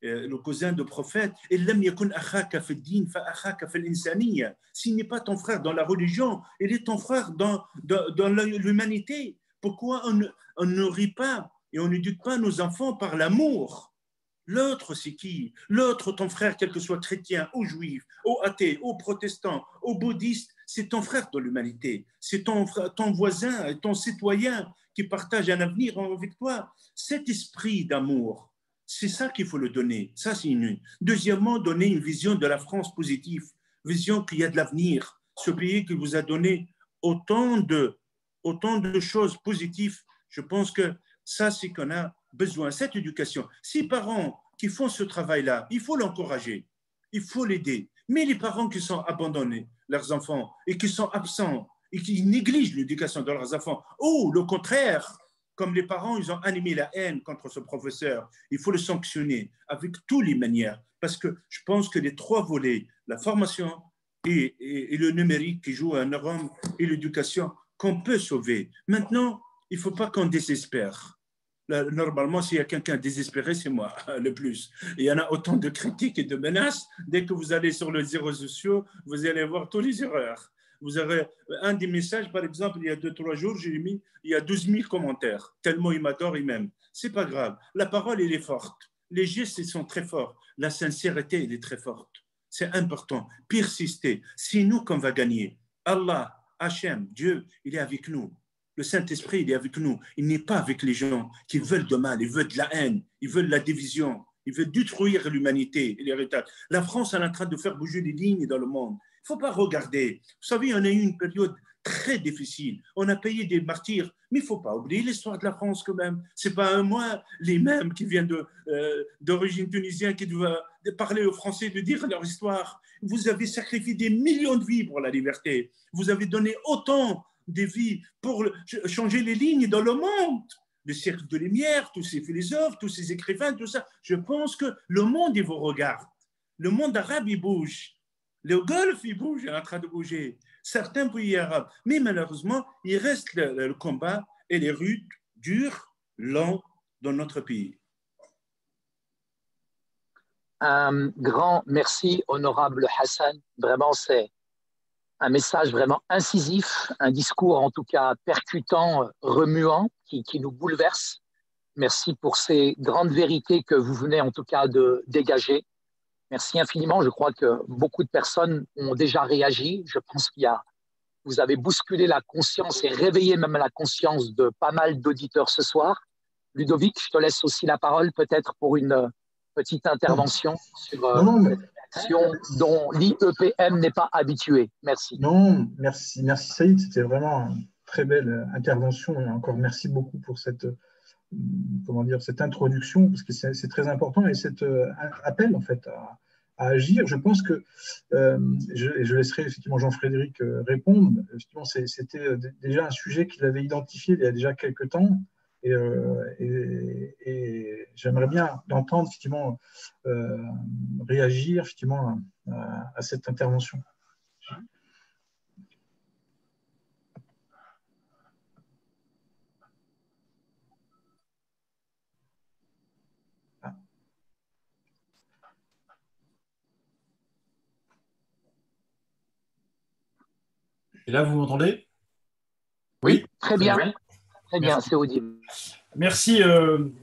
le cousin du prophète, s'il n'est pas ton frère dans la religion, il est ton frère dans l'humanité. Pourquoi on ne nourrit pas et on n'éduque pas nos enfants par l'amour? L'autre, c'est qui? L'autre, ton frère, quel que soit chrétien, ou juif, ou athée, ou protestant, ou bouddhiste, c'est ton frère dans l'humanité. C'est ton voisin, ton citoyen qui partage un avenir avec toi. Cet esprit d'amour, c'est ça qu'il faut le donner. Ça, c'est une. Deuxièmement, donner une vision de la France positive, vision qu'il y a de l'avenir. Ce pays qui vous a donné autant de choses positives, je pense que ça, c'est qu'on a besoin, cette éducation. Ces parents qui font ce travail-là, il faut l'encourager, il faut l'aider. Mais les parents qui sont abandonnés, leurs enfants, et qui sont absents, et qui négligent l'éducation de leurs enfants, ou le contraire, comme les parents, ils ont animé la haine contre ce professeur, il faut le sanctionner avec toutes les manières, parce que je pense que les trois volets, la formation et le numérique qui jouent un rôle, et l'éducation, qu'on peut sauver. Maintenant, il ne faut pas qu'on désespère. Là, normalement, s'il y a quelqu'un désespéré, c'est moi, le plus. Il y en a autant de critiques et de menaces. Dès que vous allez sur les réseaux sociaux, vous allez voir toutes les erreurs. Vous aurez un des messages, par exemple, il y a 2-3 jours, j'ai mis, il y a 12 000 commentaires, tellement il m'adore, il m'aime. C'est pas grave. La parole, elle est forte. Les gestes, ils sont très forts. La sincérité, elle est très forte. C'est important. Persister. C'est nous qu'on va gagner. Allah, Hachem, Dieu, il est avec nous. Le Saint-Esprit, il est avec nous. Il n'est pas avec les gens qui veulent de mal, ils veulent de la haine, ils veulent la division, ils veulent détruire l'humanité et l'héritage. La France, elle est en train de faire bouger les lignes dans le monde. Il ne faut pas regarder. Vous savez, on a eu une période très difficile. On a payé des martyrs, mais il ne faut pas oublier l'histoire de la France quand même. Ce n'est pas moi, les mêmes qui viennent d'origine tunisienne, qui doivent parler aux Français, de dire leur histoire. Vous avez sacrifié des millions de vies pour la liberté. Vous avez donné autant de vies pour changer les lignes dans le monde. Le cercle de lumière, tous ces philosophes, tous ces écrivains, tout ça. Je pense que le monde, il vous regarde. Le monde arabe, il bouge. Le Golfe, il bouge, il est en train de bouger. Certains pays arabes. Mais malheureusement, il reste le combat et les rues dures, lents dans notre pays. Un grand merci, honorable Hassan. Vraiment, c'est un message vraiment incisif, un discours en tout cas percutant, remuant, qui nous bouleverse. Merci pour ces grandes vérités que vous venez en tout cas de dégager. Merci infiniment. Je crois que beaucoup de personnes ont déjà réagi. Je pense vous avez bousculé la conscience et réveillé même la conscience de pas mal d'auditeurs ce soir. Ludovic, je te laisse aussi la parole peut-être pour une petite intervention sur cette action dont l'IEPM n'est pas habitué. Merci. Non, merci Saïd. C'était vraiment une très belle intervention. Et encore merci beaucoup pour cette introduction, parce que c'est très important, et cet appel en fait à agir. Je pense que je laisserai effectivement Jean-Frédéric répondre. Effectivement, c'était déjà un sujet qu'il avait identifié il y a déjà quelques temps, et j'aimerais bien l'entendre effectivement réagir effectivement à cette intervention. Et là, vous m'entendez? Oui, très bien. Très bien, c'est audible. Merci,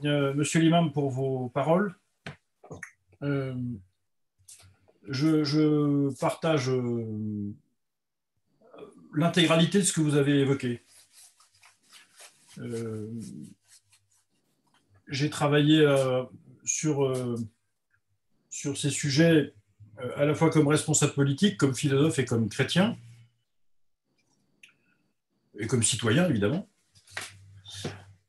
monsieur l'imam, pour vos paroles. Je partage l'intégralité de ce que vous avez évoqué. J'ai travaillé sur ces sujets à la fois comme responsable politique, comme philosophe et comme chrétien, et comme citoyen, évidemment.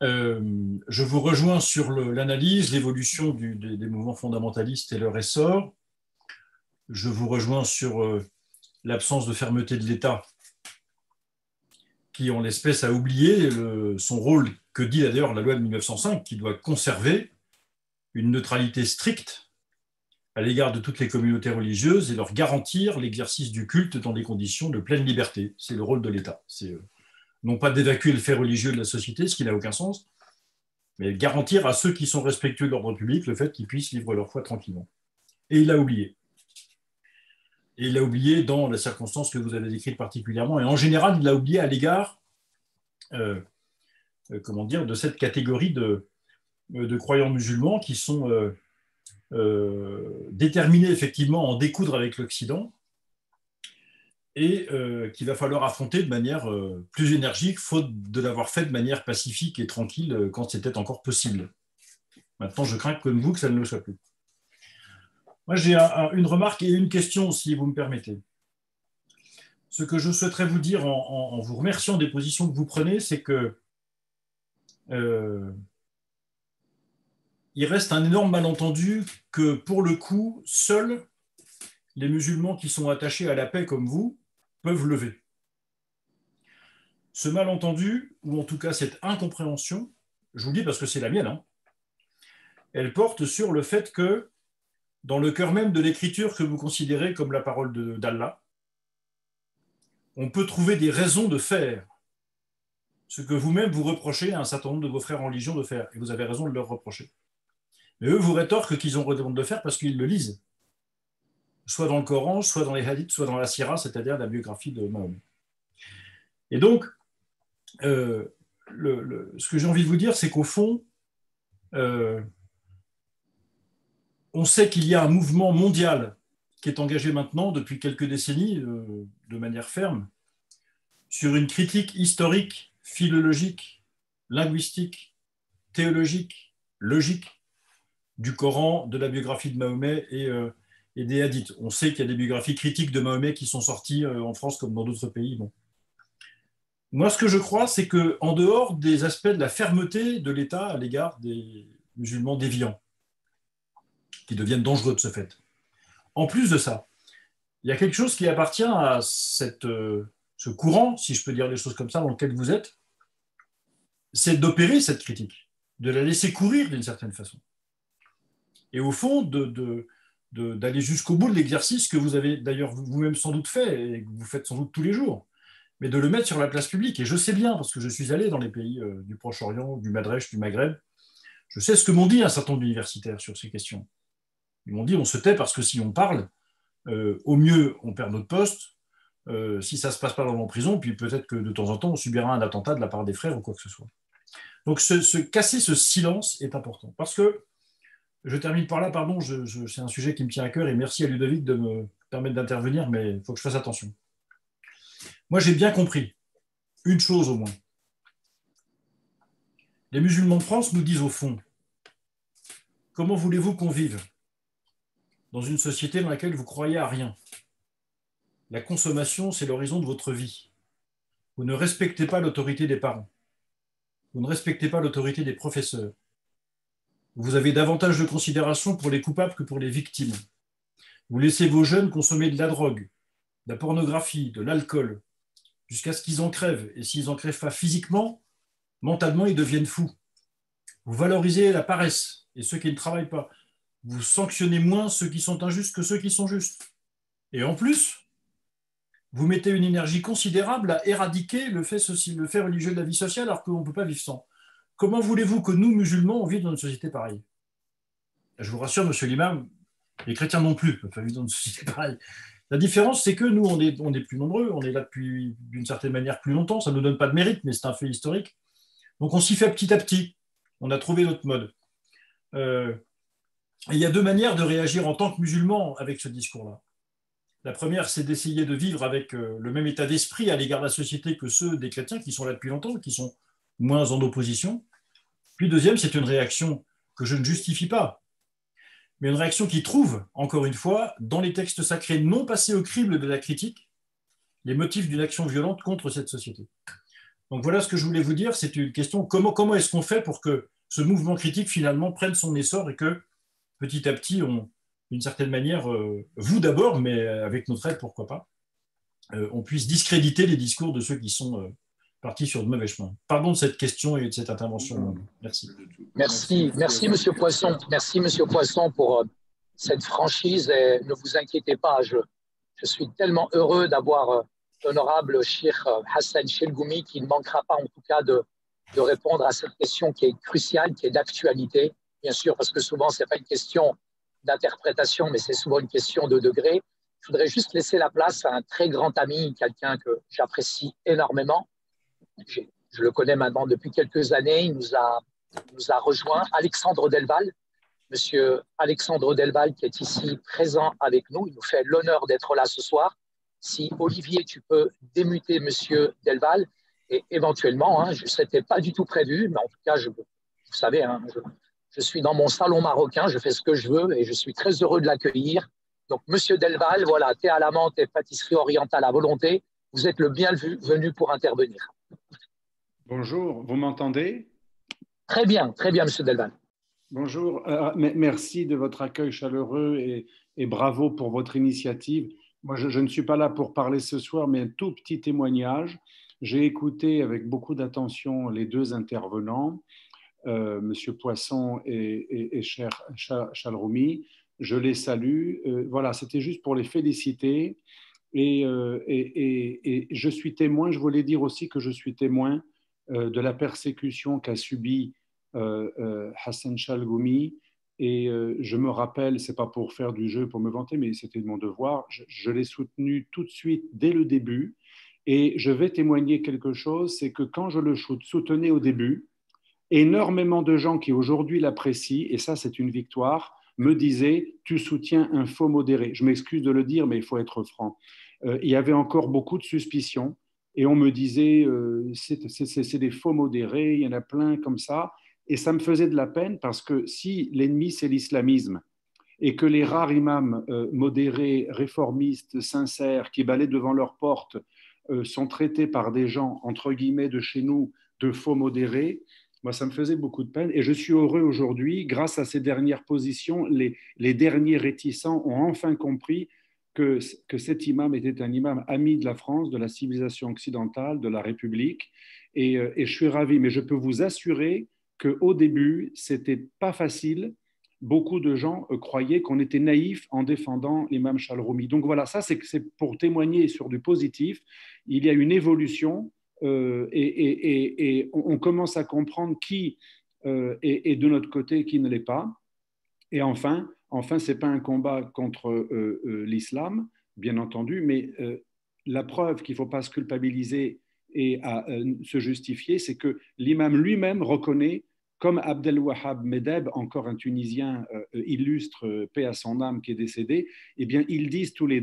Je vous rejoins sur l'analyse, l'évolution des mouvements fondamentalistes et leur essor. Je vous rejoins sur l'absence de fermeté de l'État qui, en l'espèce, a oublié son rôle, que dit d'ailleurs la loi de 1905, qui doit conserver une neutralité stricte à l'égard de toutes les communautés religieuses et leur garantir l'exercice du culte dans des conditions de pleine liberté. C'est le rôle de l'État. C'est non pas d'évacuer le fait religieux de la société, ce qui n'a aucun sens, mais garantir à ceux qui sont respectueux de l'ordre public le fait qu'ils puissent vivre leur foi tranquillement. Et il l'a oublié. Et il l'a oublié dans la circonstance que vous avez décrite particulièrement. Et en général, il l'a oublié à l'égard de cette catégorie de croyants musulmans qui sont déterminés effectivement à en découdre avec l'Occident et qu'il va falloir affronter de manière plus énergique, faute de l'avoir fait de manière pacifique et tranquille quand c'était encore possible. Maintenant, je crains comme vous que ça ne le soit plus. Moi, j'ai une remarque et une question, si vous me permettez. Ce que je souhaiterais vous dire en vous remerciant des positions que vous prenez, c'est que il reste un énorme malentendu que, pour le coup, seuls les musulmans qui sont attachés à la paix comme vous peuvent lever. Ce malentendu, ou en tout cas cette incompréhension, je vous le dis parce que c'est la mienne, hein, elle porte sur le fait que, dans le cœur même de l'écriture que vous considérez comme la parole d'Allah, on peut trouver des raisons de faire ce que vous-même vous reprochez à un certain nombre de vos frères en religion de faire, et vous avez raison de leur reprocher. Mais eux vous rétorquent qu'ils ont raison de le faire parce qu'ils le lisent, soit dans le Coran, soit dans les hadiths, soit dans la Sira, c'est-à-dire la biographie de Mahomet. Et donc, ce que j'ai envie de vous dire, c'est qu'au fond, on sait qu'il y a un mouvement mondial qui est engagé maintenant depuis quelques décennies de manière ferme sur une critique historique, philologique, linguistique, théologique, logique du Coran, de la biographie de Mahomet et des hadiths. On sait qu'il y a des biographies critiques de Mahomet qui sont sorties en France comme dans d'autres pays. Bon. Moi, ce que je crois, c'est qu'en dehors des aspects de la fermeté de l'État à l'égard des musulmans déviants, qui deviennent dangereux de ce fait, en plus de ça, il y a quelque chose qui appartient à ce courant, si je peux dire les choses comme ça, dans lequel vous êtes, c'est d'opérer cette critique, de la laisser courir d'une certaine façon. Et au fond, d'aller jusqu'au bout de l'exercice que vous avez d'ailleurs vous-même sans doute fait, et que vous faites sans doute tous les jours, mais de le mettre sur la place publique. Et je sais bien, parce que je suis allé dans les pays du Proche-Orient, du Madrèche, du Maghreb, je sais ce que m'ont dit un certain nombre d'universitaires sur ces questions. Ils m'ont dit, on se tait parce que si on parle, au mieux, on perd notre poste, si ça ne se passe pas en prison, puis peut-être que de temps en temps, on subira un attentat de la part des frères ou quoi que ce soit. Donc, casser ce silence est important. Parce que, je termine par là, pardon, c'est un sujet qui me tient à cœur, et merci à Ludovic de me permettre d'intervenir, mais il faut que je fasse attention. Moi, j'ai bien compris une chose au moins. Les musulmans de France nous disent au fond, comment voulez-vous qu'on vive dans une société dans laquelle vous croyez à rien? La consommation, c'est l'horizon de votre vie. Vous ne respectez pas l'autorité des parents. Vous ne respectez pas l'autorité des professeurs. Vous avez davantage de considération pour les coupables que pour les victimes. Vous laissez vos jeunes consommer de la drogue, de la pornographie, de l'alcool, jusqu'à ce qu'ils en crèvent. Et s'ils n'en crèvent pas physiquement, mentalement, ils deviennent fous. Vous valorisez la paresse et ceux qui ne travaillent pas. Vous sanctionnez moins ceux qui sont injustes que ceux qui sont justes. Et en plus, vous mettez une énergie considérable à éradiquer le fait religieux de la vie sociale alors qu'on ne peut pas vivre sans. Comment voulez-vous que nous, musulmans, on vive dans une société pareille? Je vous rassure, monsieur l'imam, les chrétiens non plus ne peuvent pas vivre dans une société pareille. La différence, c'est que nous, on est plus nombreux, on est là depuis, d'une certaine manière, plus longtemps. Ça ne nous donne pas de mérite, mais c'est un fait historique. Donc, on s'y fait petit à petit. On a trouvé notre mode. Et il y a deux manières de réagir en tant que musulman avec ce discours-là. La première, c'est d'essayer de vivre avec le même état d'esprit à l'égard de la société que ceux des chrétiens qui sont là depuis longtemps, qui sont moins en opposition. Puis deuxième, c'est une réaction que je ne justifie pas, mais une réaction qui trouve, encore une fois, dans les textes sacrés non passés au crible de la critique, les motifs d'une action violente contre cette société. Donc voilà ce que je voulais vous dire, c'est une question, comment est-ce qu'on fait pour que ce mouvement critique finalement prenne son essor et que petit à petit, d'une certaine manière, vous d'abord, mais avec notre aide, pourquoi pas, on puisse discréditer les discours de ceux qui sont parti sur de mauvais chemins. Pardon de cette question et de cette intervention. Merci. Merci, Monsieur Poisson. Merci, Monsieur Poisson, pour cette franchise. Et ne vous inquiétez pas, je suis tellement heureux d'avoir l'honorable Cheikh Hassan Chelgoumi qui ne manquera pas, en tout cas, de répondre à cette question qui est cruciale, qui est d'actualité, bien sûr, parce que souvent, ce n'est pas une question d'interprétation, mais c'est souvent une question de degré. Je voudrais juste laisser la place à un très grand ami, quelqu'un que j'apprécie énormément. Je le connais maintenant depuis quelques années. Il nous a rejoint, Alexandre Delval. Monsieur Alexandre Delval, qui est ici présent avec nous. Il nous fait l'honneur d'être là ce soir. Si, Olivier, tu peux démuter Monsieur Delval, et éventuellement, ce n'était pas du tout prévu, mais en tout cas, vous savez, je suis dans mon salon marocain, je fais ce que je veux et je suis très heureux de l'accueillir. Donc, Monsieur Delval, voilà, thé à la menthe et pâtisserie orientale à volonté. Vous êtes le bienvenu pour intervenir. Bonjour, vous m'entendez? Très bien, Monsieur Delval. Bonjour, merci de votre accueil chaleureux et bravo pour votre initiative. Moi, je ne suis pas là pour parler ce soir, mais un tout petit témoignage. J'ai écouté avec beaucoup d'attention les deux intervenants, Monsieur Poisson et Cher Chalroumi. Je les salue. Voilà, c'était juste pour les féliciter. Et je suis témoin, je voulais dire aussi que je suis témoin de la persécution qu'a subie Hassan Chalgoumi. Et je me rappelle, ce n'est pas pour faire du jeu, pour me vanter, mais c'était mon devoir, je l'ai soutenu tout de suite dès le début. Et je vais témoigner quelque chose, c'est que quand je le soutenais au début, énormément de gens qui aujourd'hui l'apprécient, et ça c'est une victoire, me disaient « tu soutiens un faux modéré ». Je m'excuse de le dire, mais il faut être franc. Il y avait encore beaucoup de suspicions, et on me disait c'est des faux modérés, il y en a plein comme ça. Et ça me faisait de la peine parce que si l'ennemi, c'est l'islamisme et que les rares imams modérés, réformistes, sincères, qui balaient devant leur porte, sont traités par des gens, entre guillemets, de chez nous, de faux modérés, moi, ça me faisait beaucoup de peine. Et je suis heureux aujourd'hui, grâce à ces dernières positions, les derniers réticents ont enfin compris que cet imam était un imam ami de la France, de la civilisation occidentale, de la République. Et je suis ravi. Mais je peux vous assurer qu'au début, ce n'était pas facile. Beaucoup de gens croyaient qu'on était naïf en défendant l'imam Chalroumi. Donc voilà, ça c'est pour témoigner sur du positif. Il y a une évolution et on commence à comprendre qui est de notre côté et qui ne l'est pas. Et enfin ce n'est pas un combat contre l'islam, bien entendu, mais la preuve qu'il ne faut pas se culpabiliser et à se justifier, c'est que l'imam lui-même reconnaît, comme Abdelwahab Medeb, encore un Tunisien illustre, paix à son âme, qui est décédé, eh bien, ils disaient tous les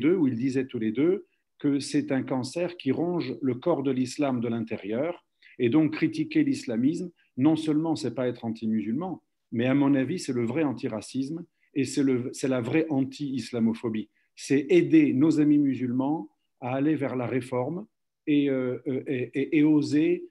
deux, que c'est un cancer qui ronge le corps de l'islam de l'intérieur. Et donc, critiquer l'islamisme, non seulement ce n'est pas être anti-musulman, mais à mon avis, c'est le vrai antiracisme et c'est la vraie anti-islamophobie. C'est aider nos amis musulmans à aller vers la réforme et oser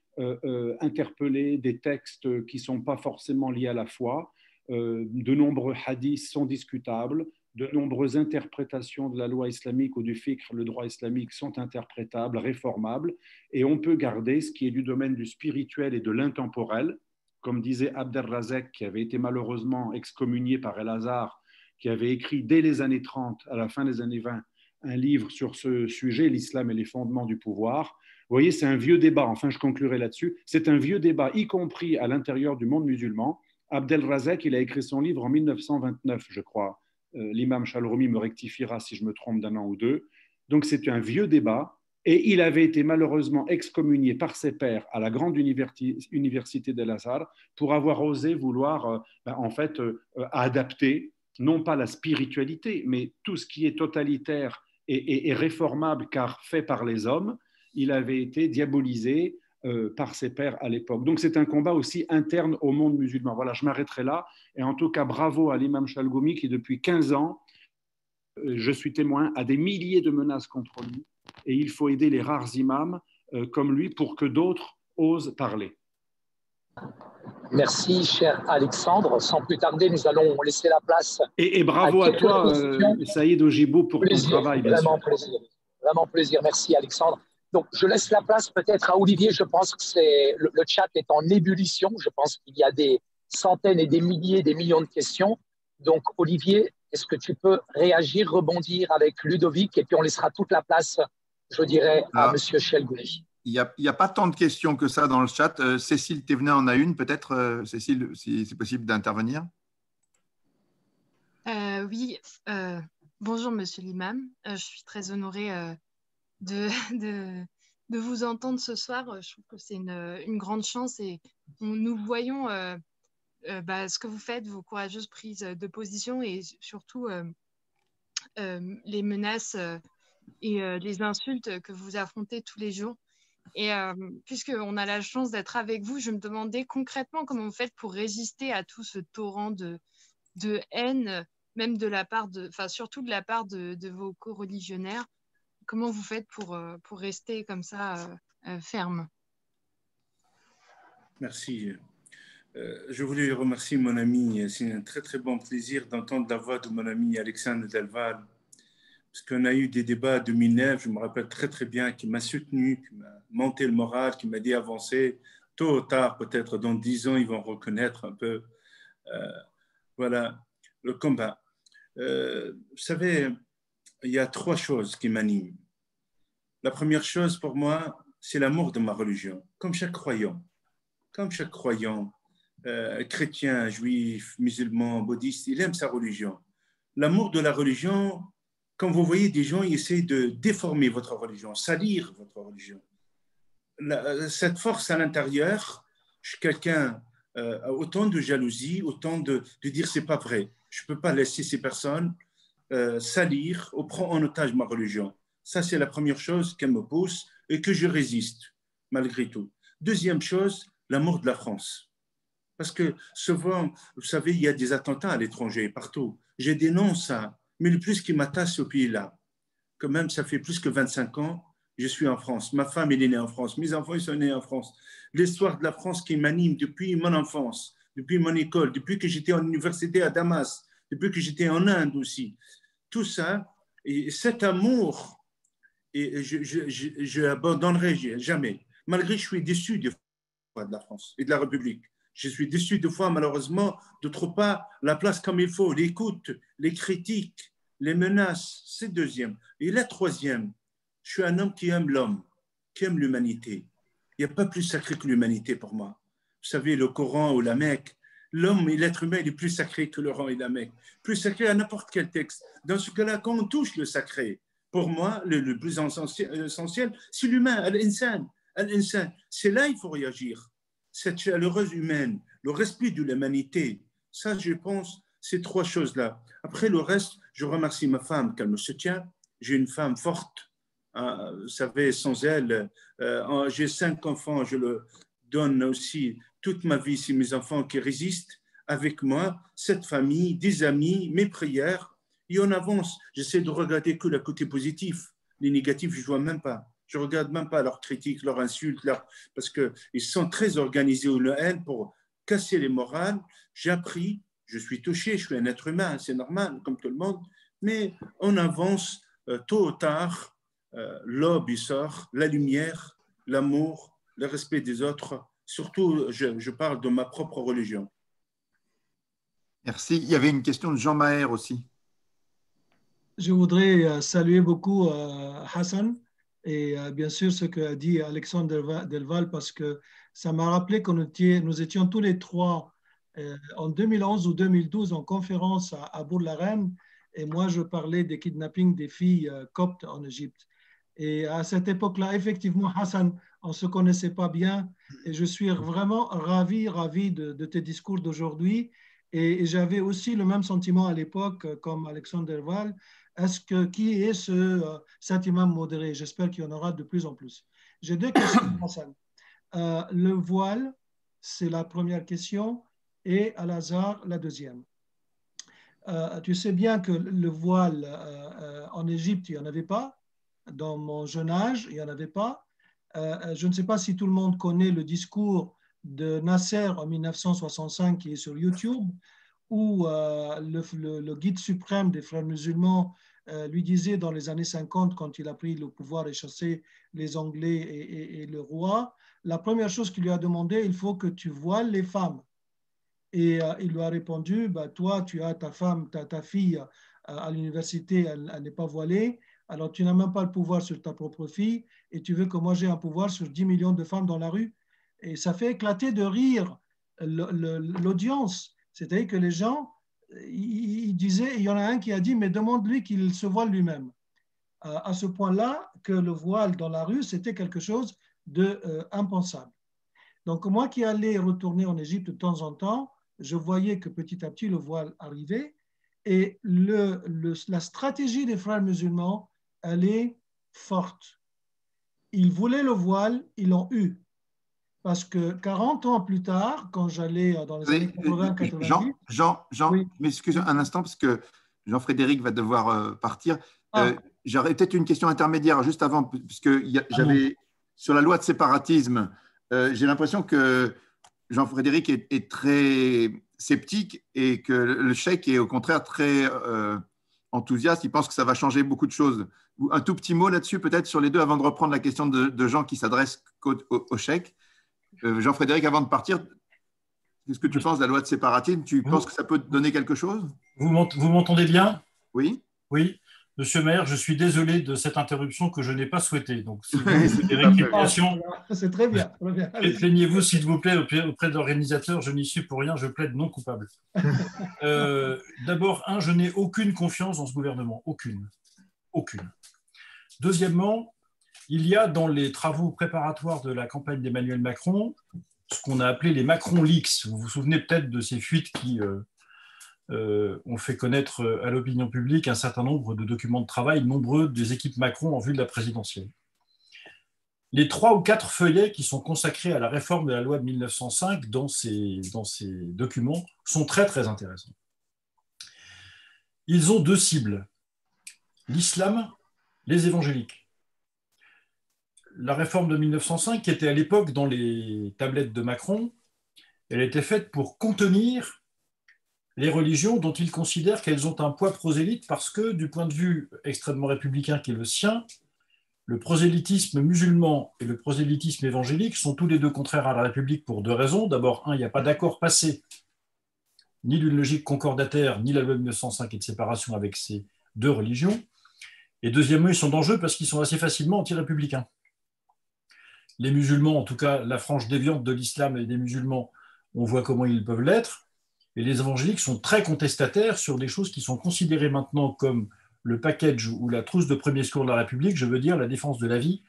interpeller des textes qui ne sont pas forcément liés à la foi. De nombreux hadiths sont discutables, de nombreuses interprétations de la loi islamique ou du fiqh, le droit islamique, sont interprétables, réformables, et on peut garder ce qui est du domaine du spirituel et de l'intemporel, comme disait Abdelrazek, qui avait été malheureusement excommunié par El-Azhar, qui avait écrit dès les années 30, à la fin des années 20, un livre sur ce sujet, l'islam et les fondements du pouvoir. Vous voyez, c'est un vieux débat, enfin je conclurai là-dessus, c'est un vieux débat, y compris à l'intérieur du monde musulman. Abdelrazek, il a écrit son livre en 1929, je crois. L'imam Chalroumi me rectifiera si je me trompe d'un an ou deux. Donc c'est un vieux débat, et il avait été malheureusement excommunié par ses pairs à la grande université d'El-Azhar pour avoir osé vouloir adapter, non pas la spiritualité, mais tout ce qui est totalitaire et réformable car fait par les hommes. Il avait été diabolisé par ses pairs à l'époque. Donc c'est un combat aussi interne au monde musulman. Voilà, je m'arrêterai là. Et en tout cas, bravo à l'imam Chalgoumi qui, depuis 15 ans, je suis témoin, a des milliers de menaces contre lui. Et il faut aider les rares imams comme lui pour que d'autres osent parler. Merci, cher Alexandre. Sans plus tarder, nous allons laisser la place. Et bravo à toi, Saïd Ojibou, pour ton travail. Vraiment plaisir. Merci, Alexandre. Donc, je laisse la place peut-être à Olivier. Je pense que le chat est en ébullition. Je pense qu'il y a des centaines et des milliers, des millions de questions. Donc, Olivier, est-ce que tu peux réagir, rebondir avec Ludovic et puis on laissera toute la place, je dirais, à M. Chelgouni. Il n'y a pas tant de questions que ça dans le chat. Cécile Thévenin en a une, peut-être, Cécile, si c'est possible d'intervenir. Oui, bonjour Monsieur l'imam. Je suis très honorée de vous entendre ce soir. Je trouve que c'est une grande chance et nous voyons ce que vous faites, vos courageuses prises de position et surtout les menaces et les insultes que vous affrontez tous les jours. Et puisqu'on a la chance d'être avec vous, je me demandais concrètement comment vous faites pour résister à tout ce torrent de haine, même de la part surtout de la part de vos co-religionnaires. Comment vous faites pour rester comme ça ferme? Merci. Je voulais remercier mon ami. C'est un très très bon plaisir d'entendre la voix de mon ami Alexandre Delval. Parce qu'on a eu des débats en 2009, je me rappelle très très bien, qui m'a soutenu, qui m'a monté le moral, qui m'a dit avancer. Tôt ou tard, peut-être dans 10 ans, ils vont reconnaître un peu voilà, le combat. Vous savez, il y a 3 choses qui m'animent. La première chose pour moi, c'est l'amour de ma religion, comme chaque croyant. Comme chaque croyant, chrétien, juif, musulman, bouddhiste, il aime sa religion. L'amour de la religion, quand vous voyez des gens, ils essaient de déformer votre religion, salir votre religion. Cette force à l'intérieur, je suis quelqu'un autant de jalousie, autant de dire c'est pas vrai. Je ne peux pas laisser ces personnes salir ou prendre en otage ma religion. Ça, c'est la première chose qui me pousse et que je résiste, malgré tout. Deuxième chose, l'amour de la France. Parce que souvent, vous savez, il y a des attentats à l'étranger, partout. Je dénonce ça. Mais le plus qui m'attache ce pays-là, quand même, ça fait plus que 25 ans, je suis en France. Ma femme, elle est née en France. Mes enfants, ils sont nés en France. L'histoire de la France qui m'anime depuis mon enfance, depuis mon école, depuis que j'étais en université à Damas, depuis que j'étais en Inde aussi. Tout ça, et cet amour, et je n'abandonnerai jamais. Malgré que je suis déçu des fois de la France et de la République. Je suis déçu de fois, malheureusement, de ne trouver pas la place comme il faut, l'écoute, les critiques, les menaces. C'est deuxième. Et la troisième, je suis un homme qui aime l'homme, qui aime l'humanité. Il n'y a pas plus sacré que l'humanité pour moi. Vous savez, le Coran ou la Mecque, l'homme et l'être humain, il est plus sacré que le Coran et la Mecque. Plus sacré à n'importe quel texte. Dans ce cas-là, quand on touche le sacré, pour moi, le plus essentiel, c'est l'humain, al-insan. C'est là qu'il faut réagir. Cette chaleureuse humaine, le respect de l'humanité, ça, je pense, ces 3 choses-là. Après le reste, je remercie ma femme qu'elle me soutient. J'ai une femme forte. Vous savez, sans elle, j'ai 5 enfants. Je le donne aussi toute ma vie. C'est mes enfants qui résistent avec moi, cette famille, des amis, mes prières. Et on avance. J'essaie de regarder que le côté positif. Les négatifs, je ne vois même pas. Je ne regarde même pas leurs critiques, leurs insultes, parce qu'ils sont très organisés ou la haine pour casser les morales. J'ai appris, je suis touché, je suis un être humain, c'est normal, comme tout le monde, mais on avance tôt ou tard, l'aube il sort, la lumière, l'amour, le respect des autres. Surtout, je parle de ma propre religion. Merci. Il y avait une question de Jean Maher aussi. Je voudrais saluer beaucoup Hassan. Et bien sûr, ce qu'a dit Alexandre Delval, parce que ça m'a rappelé que nous étions tous les 3 en 2011 ou 2012 en conférence à Bourg-la-Reine. Et moi, je parlais des kidnappings des filles coptes en Égypte. Et à cette époque-là, effectivement, Hassan, on ne se connaissait pas bien. Et je suis vraiment ravi de tes discours d'aujourd'hui. Et j'avais aussi le même sentiment à l'époque, comme Alexandre Delval. Qui est cet imam modéré? J'espère qu'il y en aura de plus en plus. J'ai 2 questions, Hassan. Le voile, c'est la première question, et Al-Azhar, la deuxième. Tu sais bien que le voile en Égypte, il n'y en avait pas. Dans mon jeune âge, il n'y en avait pas. Je ne sais pas si tout le monde connaît le discours de Nasser en 1965 qui est sur YouTube, où le guide suprême des frères musulmans lui disait dans les années 50, quand il a pris le pouvoir et chassé les Anglais et le roi, la première chose qu'il lui a demandé, il faut que tu voiles les femmes. Et il lui a répondu, bah, toi, tu as ta femme, ta fille à l'université, elle n'est pas voilée, alors tu n'as même pas le pouvoir sur ta propre fille, et tu veux que moi j'ai un pouvoir sur 10 millions de femmes dans la rue. Et ça fait éclater de rire l'audience. C'est-à-dire que les gens, ils disaient, il y en a un qui a dit, mais demande-lui qu'il se voile lui-même. À ce point-là, que le voile dans la rue, c'était quelque chose d'impensable. Donc moi qui allais retourner en Égypte de temps en temps, je voyais que petit à petit le voile arrivait, et la stratégie des frères musulmans, elle est forte. Ils voulaient le voile, ils l'ont eu. Parce que 40 ans plus tard, quand j'allais dans les années 80-90… Jean, oui. Mais excusez un instant, parce que Jean-Frédéric va devoir partir. J'aurais peut-être une question intermédiaire juste avant, puisque j'avais, sur la loi de séparatisme, j'ai l'impression que Jean-Frédéric est très sceptique et que le cheikh est au contraire très enthousiaste. Il pense que ça va changer beaucoup de choses. Un tout petit mot là-dessus, peut-être sur les deux, avant de reprendre la question de Jean qui s'adresse au cheikh. Jean-Frédéric, avant de partir, qu'est-ce que tu penses de la loi de séparatisme? Tu penses que ça peut te donner quelque chose? Vous m'entendez bien? Oui. Oui. Monsieur Maire, je suis désolé de cette interruption que je n'ai pas souhaitée. Donc, si vous avez des réclamations, c'est très bien. Plaignez-vous, s'il vous plaît, auprès de l'organisateur. Je n'y suis pour rien, je plaide non coupable. D'abord, je n'ai aucune confiance dans ce gouvernement. Aucune. Deuxièmement, il y a dans les travaux préparatoires de la campagne d'Emmanuel Macron ce qu'on a appelé les Macron Leaks. Vous vous souvenez peut-être de ces fuites qui ont fait connaître à l'opinion publique un certain nombre de documents de travail nombreux des équipes Macron en vue de la présidentielle. Les 3 ou 4 feuillets qui sont consacrés à la réforme de la loi de 1905 dans ces documents sont très très intéressants. Ils ont 2 cibles, l'islam, les évangéliques. La réforme de 1905, qui était à l'époque dans les tablettes de Macron, elle était faite pour contenir les religions dont il considère qu'elles ont un poids prosélyte parce que, du point de vue extrêmement républicain qui est le sien, le prosélytisme musulman et le prosélytisme évangélique sont tous les deux contraires à la République pour 2 raisons. D'abord, il n'y a pas d'accord passé, ni d'une logique concordataire, ni la loi de 1905 et de séparation avec ces 2 religions. Et deuxièmement, ils sont dangereux parce qu'ils sont assez facilement anti-républicains. Les musulmans, en tout cas la frange déviante de l'islam et des musulmans, on voit comment ils peuvent l'être. Et les évangéliques sont très contestataires sur des choses qui sont considérées maintenant comme le package ou la trousse de premier secours de la République, je veux dire la défense de la vie,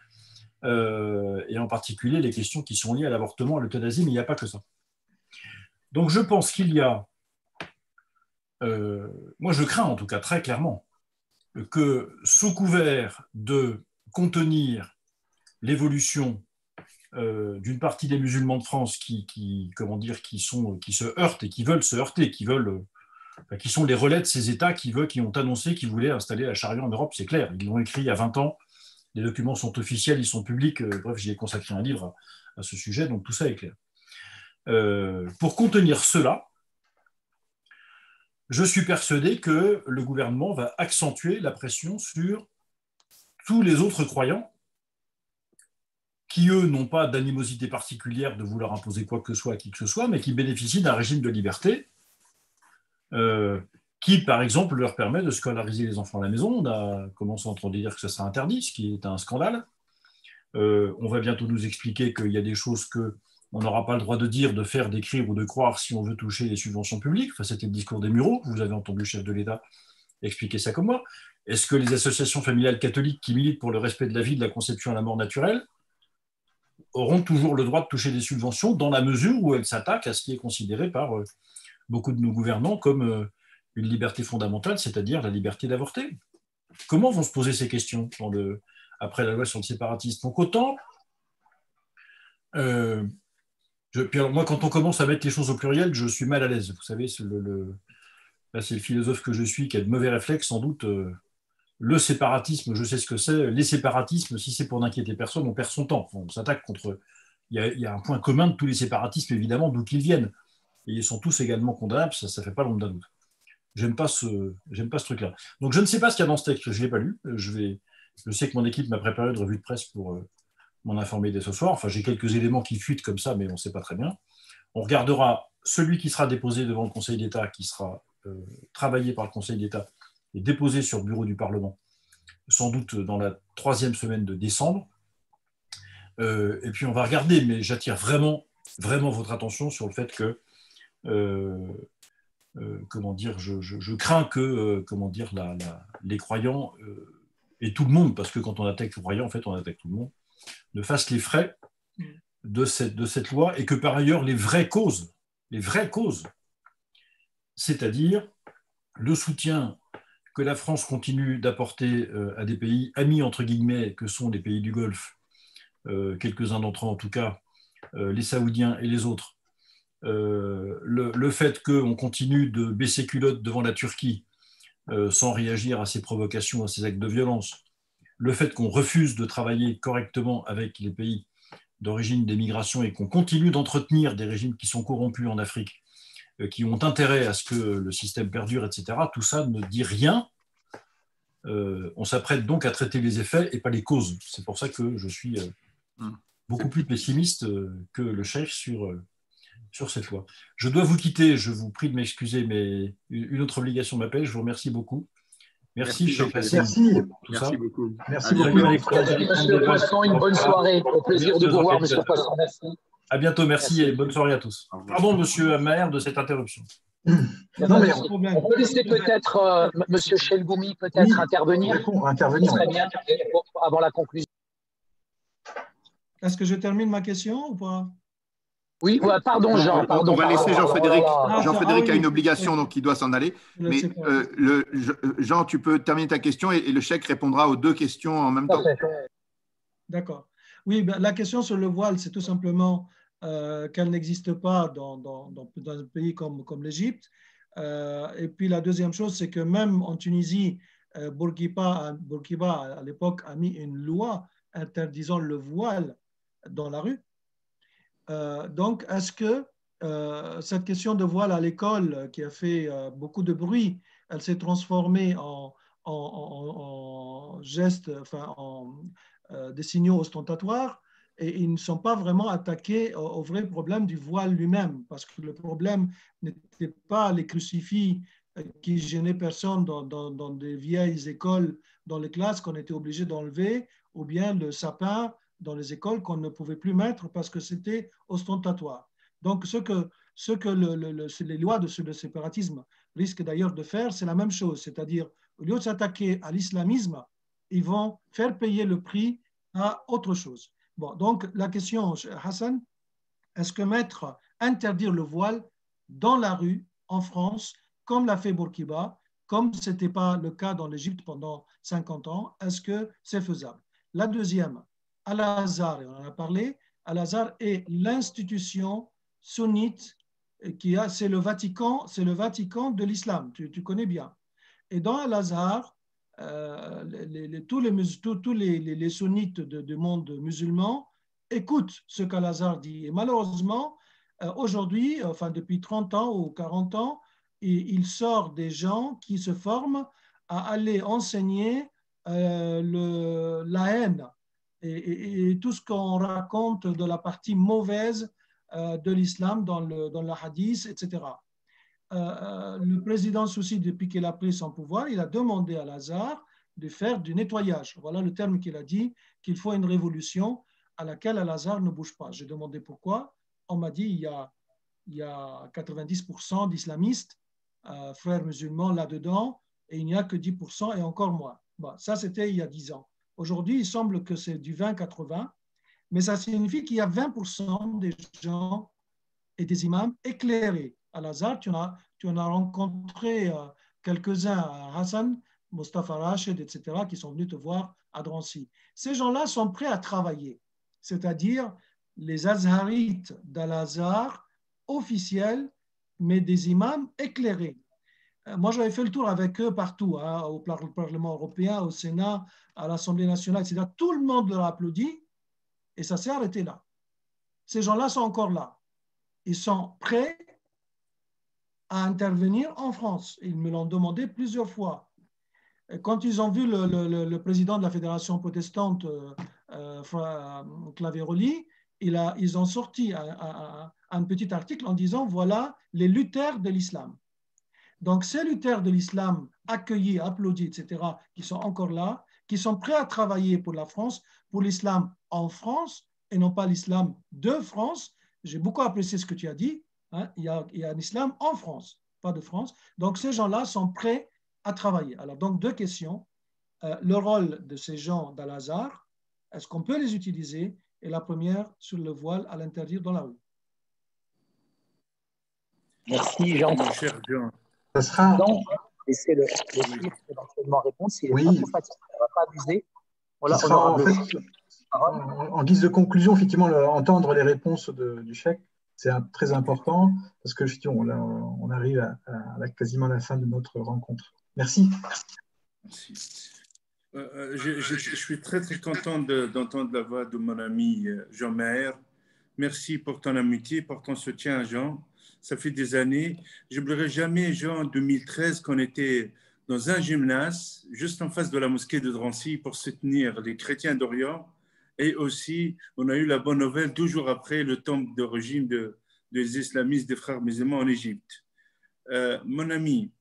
et en particulier les questions qui sont liées à l'avortement, à l'euthanasie, mais il n'y a pas que ça. Donc je pense qu'il y a, moi je crains en tout cas très clairement, que sous couvert de contenir l'évolution d'une partie des musulmans de France qui se heurtent et qui veulent se heurter, qui sont les relais de ces États qui ont annoncé qu'ils voulaient installer la charia en Europe, c'est clair. Ils l'ont écrit il y a 20 ans, les documents sont officiels, ils sont publics. Bref, j'y ai consacré un livre à ce sujet, donc tout ça est clair. Pour contenir cela, je suis persuadé que le gouvernement va accentuer la pression sur tous les autres croyants qui, eux, n'ont pas d'animosité particulière de vouloir imposer quoi que ce soit à qui que ce soit, mais qui bénéficient d'un régime de liberté qui, par exemple, leur permet de scolariser les enfants à la maison. On a commencé à entendre dire que ça sera interdit, ce qui est un scandale. On va bientôt nous expliquer qu'il y a des choses qu'on n'aura pas le droit de dire, de faire, d'écrire ou de croire si on veut toucher les subventions publiques. Enfin, c'était le discours des Mureaux. Vous avez entendu le chef de l'État expliquer ça comme moi. Est-ce que les associations familiales catholiques qui militent pour le respect de la vie, de la conception à la mort naturelle, auront toujours le droit de toucher des subventions dans la mesure où elles s'attaquent à ce qui est considéré par beaucoup de nos gouvernants comme une liberté fondamentale, c'est-à-dire la liberté d'avorter? Comment vont se poser ces questions après la loi sur le séparatisme? Donc autant, puis alors moi, quand on commence à mettre les choses au pluriel, je suis mal à l'aise. Vous savez, là, c'est le philosophe que je suis qui a de mauvais réflexes, sans doute. Le séparatisme, je sais ce que c'est. Les séparatismes, si c'est pour n'inquiéter personne, on perd son temps. Enfin, on s'attaque contre… Il y a un point commun de tous les séparatismes, évidemment, d'où qu'ils viennent. Et ils sont tous également condamnables, ça ne fait pas l'ombre d'un doute. j'aime pas ce truc-là. Donc, je ne sais pas ce qu'il y a dans ce texte, je ne l'ai pas lu. Je sais que mon équipe m'a préparé une revue de presse pour m'en informer dès ce soir. Enfin, j'ai quelques éléments qui fuitent comme ça, mais on ne sait pas très bien. On regardera celui qui sera déposé devant le Conseil d'État, qui sera travaillé par le Conseil d'État et déposé sur le bureau du Parlement, sans doute dans la 3e semaine de décembre. Et puis, on va regarder, mais j'attire vraiment votre attention sur le fait que comment dire, je crains que les croyants et tout le monde, parce que quand on attaque les croyants, en fait, on attaque tout le monde, ne fassent les frais de cette loi, et que par ailleurs, les vraies causes, c'est-à-dire le soutien que la France continue d'apporter à des pays amis, entre guillemets, que sont les pays du Golfe, quelques-uns d'entre eux en tout cas, les Saoudiens et les autres, le fait qu'on continue de baisser culotte devant la Turquie sans réagir à ces provocations, à ces actes de violence, le fait qu'on refuse de travailler correctement avec les pays d'origine des migrations et qu'on continue d'entretenir des régimes qui sont corrompus en Afrique, qui ont intérêt à ce que le système perdure, etc., tout ça ne dit rien. On s'apprête donc à traiter les effets et pas les causes. C'est pour ça que je suis beaucoup plus pessimiste que le chef sur cette loi. Je dois vous quitter, je vous prie de m'excuser, mais une autre obligation m'appelle. Je vous remercie beaucoup. Merci, chef Hassan. Merci beaucoup. Merci beaucoup. Monsieur Poisson, une bonne soirée. Au plaisir de vous voir, monsieur Poisson. Merci. À bientôt, merci et bonne soirée à tous. Pardon, monsieur Maher, de cette interruption. Non, mais on peut laisser peut-être monsieur Chelgoumi intervenir. Intervenir. Très bien, avant la conclusion. Est-ce que je termine ma question ou pas? Oui, pardon Jean. On va laisser Jean-Frédéric. Jean-Frédéric a une oui, obligation, donc il doit s'en aller. Mais Jean, tu peux terminer ta question et le chèque répondra aux 2 questions en même temps. D'accord. Oui, ben, la question sur le voile, c'est tout simplement qu'elle n'existe pas dans un pays comme l'Égypte. Et puis la deuxième chose, c'est que même en Tunisie, Bourguiba à l'époque a mis une loi interdisant le voile dans la rue. Donc, est-ce que cette question de voile à l'école, qui a fait beaucoup de bruit, elle s'est transformée en geste, enfin, des signaux ostentatoires, et ils ne sont pas vraiment attaqués au vrai problème du voile lui-même, parce que le problème n'était pas les crucifix qui gênaient personne dans des vieilles écoles, dans les classes qu'on était obligé d'enlever, ou bien le sapin dans les écoles qu'on ne pouvait plus mettre parce que c'était ostentatoire. Donc, ce que les lois de séparatisme risquent d'ailleurs de faire, c'est la même chose, c'est-à-dire, au lieu de s'attaquer à l'islamisme, ils vont faire payer le prix à autre chose. Bon, donc, la question, Hassan, est-ce que interdire le voile dans la rue, en France, comme l'a fait Bourguiba, comme ce n'était pas le cas dans l'Égypte pendant 50 ans, est-ce que c'est faisable? La deuxième, Al-Azhar, on en a parlé, Al-Azhar est l'institution sunnite c'est le Vatican de l'islam, tu connais bien. Et dans Al-Azhar, tous les sunnites du monde musulman écoutent ce qu'Al-Azhar dit. Et malheureusement, aujourd'hui, enfin depuis 30 ans ou 40 ans, il sort des gens qui se forment à aller enseigner la haine et tout ce qu'on raconte de la partie mauvaise de l'islam dans le hadith, etc. Le président Soussi, depuis qu'il a pris son pouvoir, il a demandé à Al-Azhar de faire du nettoyage. Voilà le terme qu'il a dit, qu'il faut une révolution à laquelle Al-Azhar ne bouge pas. J'ai demandé pourquoi. On m'a dit il y a 90% d'islamistes, frères musulmans là-dedans, et il n'y a que 10% et encore moins. Bon, ça, c'était il y a 10 ans. Aujourd'hui, il semble que c'est du 20-80, mais ça signifie qu'il y a 20% des gens et des imams éclairés. Al-Azhar, tu en as rencontré quelques-uns, Hassan, Mustafa Rachid, etc., qui sont venus te voir à Drancy. Ces gens-là sont prêts à travailler, c'est-à-dire les Azharites d'Al-Azhar officiels, mais des imams éclairés. Moi, j'avais fait le tour avec eux partout, au Parlement européen, au Sénat, à l'Assemblée nationale, etc. Tout le monde leur a applaudi et ça s'est arrêté là. Ces gens-là sont encore là. Ils sont prêts à intervenir en France. Ils me l'ont demandé plusieurs fois. Et quand ils ont vu le président de la Fédération protestante, Claveroli, ils ont sorti un petit article en disant voilà les lutteurs de l'islam. Donc, ces lutteurs de l'islam accueillis, applaudis, etc., qui sont encore là, qui sont prêts à travailler pour la France, pour l'islam en France, et non pas l'islam de France. J'ai beaucoup apprécié ce que tu as dit. Hein. Il y a un islam en France, pas de France. Donc, ces gens-là sont prêts à travailler. Alors, donc, deux questions. Le rôle de ces gens d'Al-Azhar, est-ce qu'on peut les utiliser? Et la première, sur le voile, à l'interdire dans la rue. Merci, Jean. Mon cher Jean. Ça sera... Donc, laissez le chiffre éventuellement répondre. S'il n'est pas trop fatigué, on ne va pas abuser. En guise de conclusion, effectivement, entendre les réponses du chèque, c'est très important parce que on arrive à quasiment la fin de notre rencontre. Merci. Merci. Je suis très, très content d'entendre la voix de mon ami Jean Maher. Merci pour ton amitié, pour ton soutien, Jean. Ça fait des années. Je n'oublierai jamais, Jean, en 2013, qu'on était dans un gymnase, juste en face de la mosquée de Drancy, pour soutenir les chrétiens d'Orient. Et aussi, on a eu la bonne nouvelle 12 jours après le tombe de régime des islamistes, des frères musulmans en Égypte. Mon ami,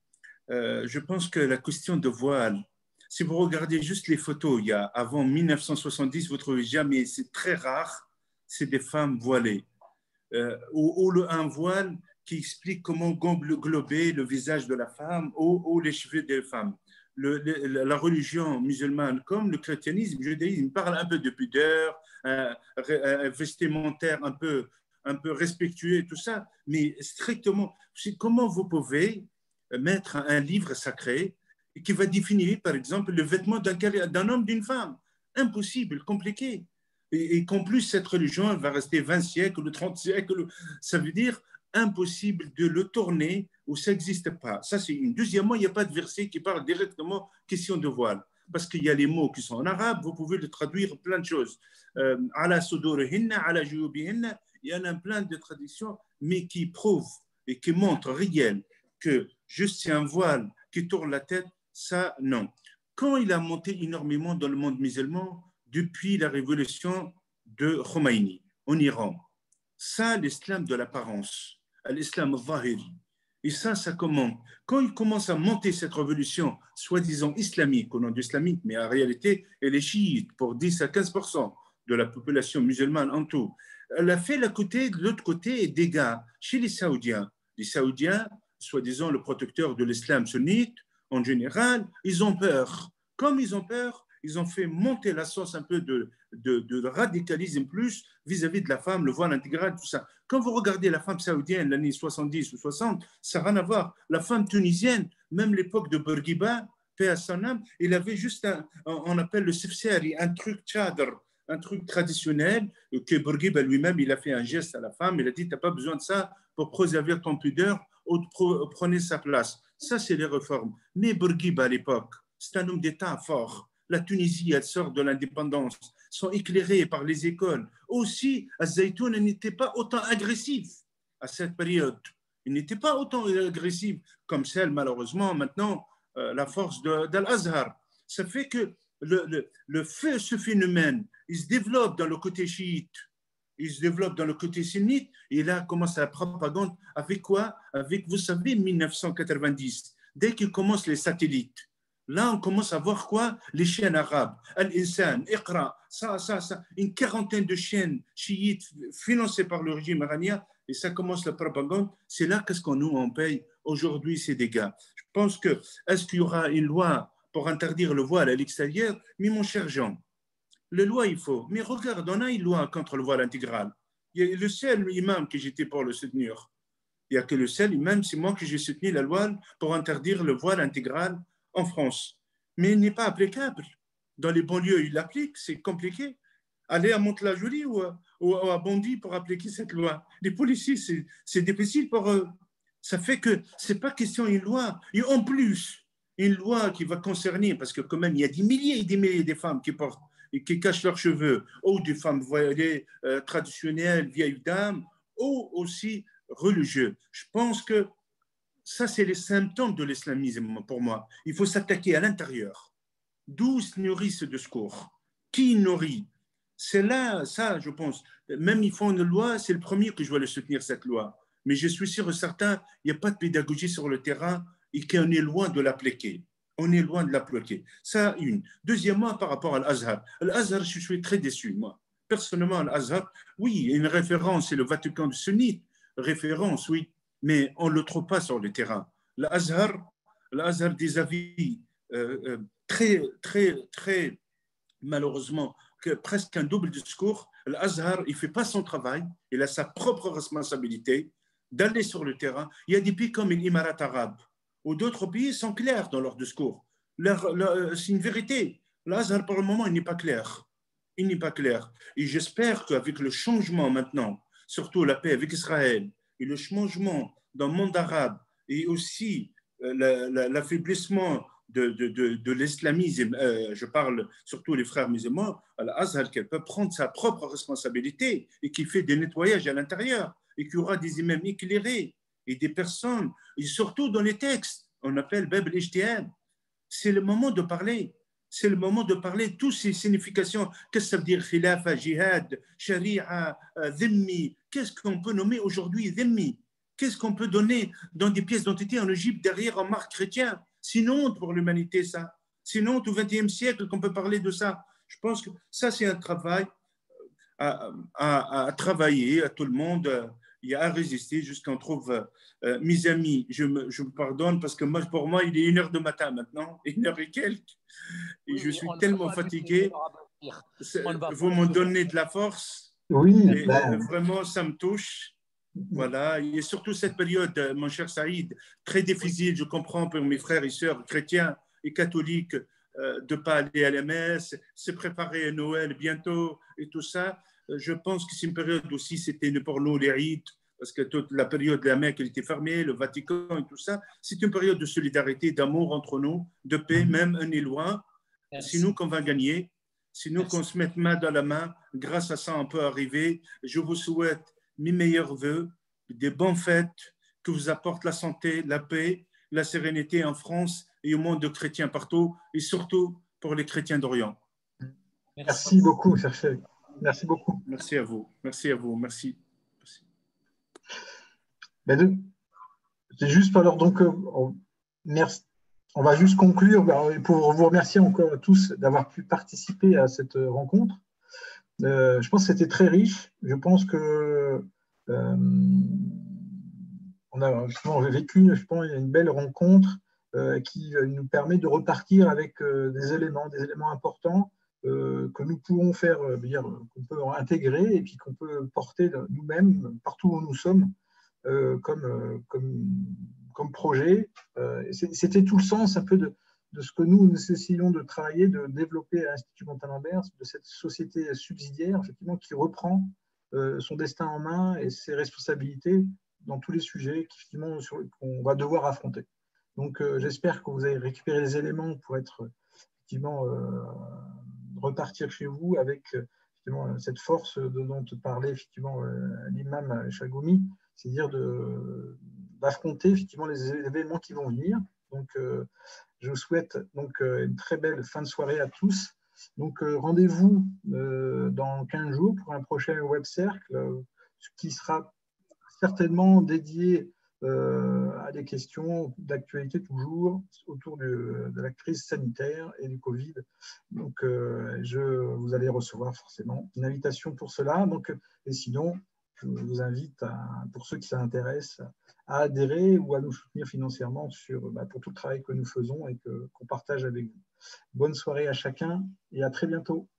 je pense que la question de voile, si vous regardez juste les photos, avant 1970, vous ne trouvez jamais, c'est très rare, c'est des femmes voilées. Ou un voile qui explique comment glober le visage de la femme ou les cheveux des femmes. La religion musulmane comme le christianisme, le judaïsme parle un peu de pudeur, vestimentaire un peu respectueux et tout ça, mais strictement, comment vous pouvez mettre un livre sacré qui va définir, par exemple, le vêtement d'un homme, d'une femme? Impossible, compliqué. Et qu'en plus, cette religion elle va rester 20 siècles ou 30 siècles, ça veut dire impossible de le tourner ou ça n'existe pas. Ça, c'est une. Deuxièmement, il n'y a pas de verset qui parle directement question de voile, parce qu'il y a les mots qui sont en arabe, vous pouvez le traduire plein de choses. Ala sudurihinna, ala juyubihinna, il y en a plein de traductions, mais qui prouvent et qui montrent réel que juste c'est un voile qui tourne la tête, ça, non. Quand il a monté énormément dans le monde musulman, depuis la révolution de Khomeini en Iran, ça, l'islam de l'apparence, l'islam al-zahiri, et ça commence. Quand il commence à monter cette révolution, soi-disant islamique, au nom d'islamique, mais en réalité, elle est chiite pour 10 à 15% de la population musulmane en tout, elle a fait de l'autre côté, dégâts chez les Saoudiens. Les Saoudiens, soi-disant le protecteur de l'islam sunnite, en général, ils ont peur. Comme ils ont peur, ils ont fait monter la sauce un peu de radicalisme plus vis-à-vis de la femme, le voile intégral, tout ça. Quand vous regardez la femme saoudienne, l'année 70 ou 60, ça n'a rien à voir. La femme tunisienne, même l'époque de Bourguiba, paix à son âme, il avait juste on appelle le sifsari, un truc tchadr, un truc traditionnel, que Bourguiba lui-même, il a fait un geste à la femme, il a dit, tu n'as pas besoin de ça pour préserver ton pudeur, ou prenez sa place. Ça, c'est les réformes. Mais Bourguiba, à l'époque, c'est un homme d'État fort. La Tunisie, elle sort de l'indépendance, sont éclairées par les écoles. Aussi, Al-Zaytoun n'était pas autant agressif à cette période. Il n'était pas autant agressif comme celle, malheureusement, maintenant, la force d'Al-Azhar. Ça fait que ce phénomène, il se développe dans le côté chiite, il se développe dans le côté sunnite, et là commence la propagande. Avec quoi? Avec, vous savez, 1990, dès qu'il commence les satellites. Là, on commence à voir quoi? Les chaînes arabes, Al-Insan, Iqra, ça, une quarantaine de chaînes chiites financées par le régime iranien, et ça commence la propagande. C'est là qu'est-ce qu'on nous on paye aujourd'hui ces dégâts. Je pense que, est-ce qu'il y aura une loi pour interdire le voile à l'extérieur? Mais mon cher Jean, la loi il faut, mais regarde, on a une loi contre le voile intégral. Il y a le seul imam que j'étais pour le soutenir. Il n'y a que le seul imam, c'est moi que j'ai soutenu la loi pour interdire le voile intégral en France, mais il n'est pas applicable. Dans les banlieues, il l'applique, c'est compliqué. Aller à Mantes-la-Jolie ou à Bondy pour appliquer cette loi. Les policiers, c'est difficile pour eux. Ça fait que ce n'est pas question d'une loi. Et en plus, une loi qui va concerner, parce que quand même, il y a des milliers et des milliers de femmes qui portent et qui cachent leurs cheveux, ou des femmes voilées traditionnelles, vieilles dames, ou aussi religieux. Je pense que Ça, c'est les symptômes de l'islamisme pour moi. Il faut s'attaquer à l'intérieur. D'où se nourrit ce discours? Qui nourrit? C'est là, ça, je pense. Même ils font une loi, c'est le premier que je vais le soutenir, cette loi. Mais je suis sûr et certain, il n'y a pas de pédagogie sur le terrain et qu'on est loin de l'appliquer. On est loin de l'appliquer. Ça, une. Deuxièmement, par rapport à l'Azhar. L'Azhar, je suis très déçu, moi. Personnellement, l'Azhar, oui, il y a une référence, c'est le Vatican sunnite. Référence, oui, mais on ne le trouve pas sur le terrain. L'Azhar des avis très, malheureusement, presque un double discours. L'Azhar, il ne fait pas son travail, il a sa propre responsabilité d'aller sur le terrain. Il y a des pays comme les Émirats arabes, où d'autres pays sont clairs dans leur discours. C'est une vérité. L'Azhar, pour le moment, il n'est pas clair. Il n'est pas clair. Et j'espère qu'avec le changement maintenant, surtout la paix avec Israël, et le changement dans le monde arabe, et aussi l'affaiblissement de l'islamisme, je parle surtout les frères musulmans, Al-Azhar, qu'elle peut prendre sa propre responsabilité et qui fait des nettoyages à l'intérieur et qu'il y aura des imams éclairés et des personnes, et surtout dans les textes, on appelle Bab al-Ijtihad. C'est le moment de parler. C'est le moment de parler toutes ces significations. Qu'est-ce que ça veut dire khilafa, jihad, sharia, dhimmi? Qu'est-ce qu'on peut nommer aujourd'hui dhimmi? Qu'est-ce qu'on peut donner dans des pièces d'identité en Égypte derrière en marque chrétien? C'est une honte pour l'humanité, ça. C'est une honte au XXe siècle qu'on peut parler de ça. Je pense que ça, c'est un travail à travailler à tout le monde. Il y a à résister jusqu'à qu'on trouve mes amis. Je me pardonne parce que moi, pour moi, il est 1h du matin maintenant, 1h et quelques. Et oui, je suis tellement fatigué. Vous m'en donnez de la force. Oui. Et, vraiment, ça me touche. Voilà, et surtout cette période, mon cher Saïd, très difficile, je comprends pour mes frères et sœurs chrétiens et catholiques de ne pas aller à la messe, se préparer à Noël bientôt et tout ça. Je pense que c'est une période aussi, c'était pour nous les rites, parce que toute la période de la Mecque elle était fermée, le Vatican et tout ça. C'est une période de solidarité, d'amour entre nous, de paix, même on est loin. C'est nous qu'on va gagner, c'est nous qu'on se mette main dans la main. Grâce à ça, on peut arriver. Je vous souhaite mes meilleurs voeux, des bonnes fêtes, que vous apportent la santé, la paix, la sérénité en France et au monde de chrétiens partout, et surtout pour les chrétiens d'Orient. Merci beaucoup, cher Cheikh. Merci beaucoup. Merci à vous. Merci à vous. Merci. C'est juste alors donc merci. On va juste conclure pour vous remercier encore à tous d'avoir pu participer à cette rencontre. Je pense que c'était très riche. Je pense que on a justement vécu, je pense, une belle rencontre qui nous permet de repartir avec des éléments importants que nous pouvons faire, qu'on peut intégrer et puis qu'on peut porter nous-mêmes partout où nous sommes comme projet. C'était tout le sens un peu de ce que nous essayons de travailler, de développer à l'Institut Montalembert, de cette société subsidiaire effectivement, qui reprend son destin en main et ses responsabilités dans tous les sujets qu'on va devoir affronter. Donc j'espère que vous avez récupéré les éléments pour être effectivement repartir chez vous avec effectivement cette force dont parlait effectivement l'imam Chagoumi, c'est-à-dire d'affronter effectivement les événements qui vont venir. Donc je vous souhaite donc une très belle fin de soirée à tous. Donc rendez-vous dans 15 jours pour un prochain web cercle qui sera certainement dédié à des questions d'actualité toujours autour de la crise sanitaire et du Covid. Donc, vous allez recevoir forcément une invitation pour cela. Donc, et sinon, je vous invite, pour ceux qui s'intéressent, à adhérer ou à nous soutenir financièrement pour tout le travail que nous faisons et qu'on partage avec vous. Bonne soirée à chacun et à très bientôt.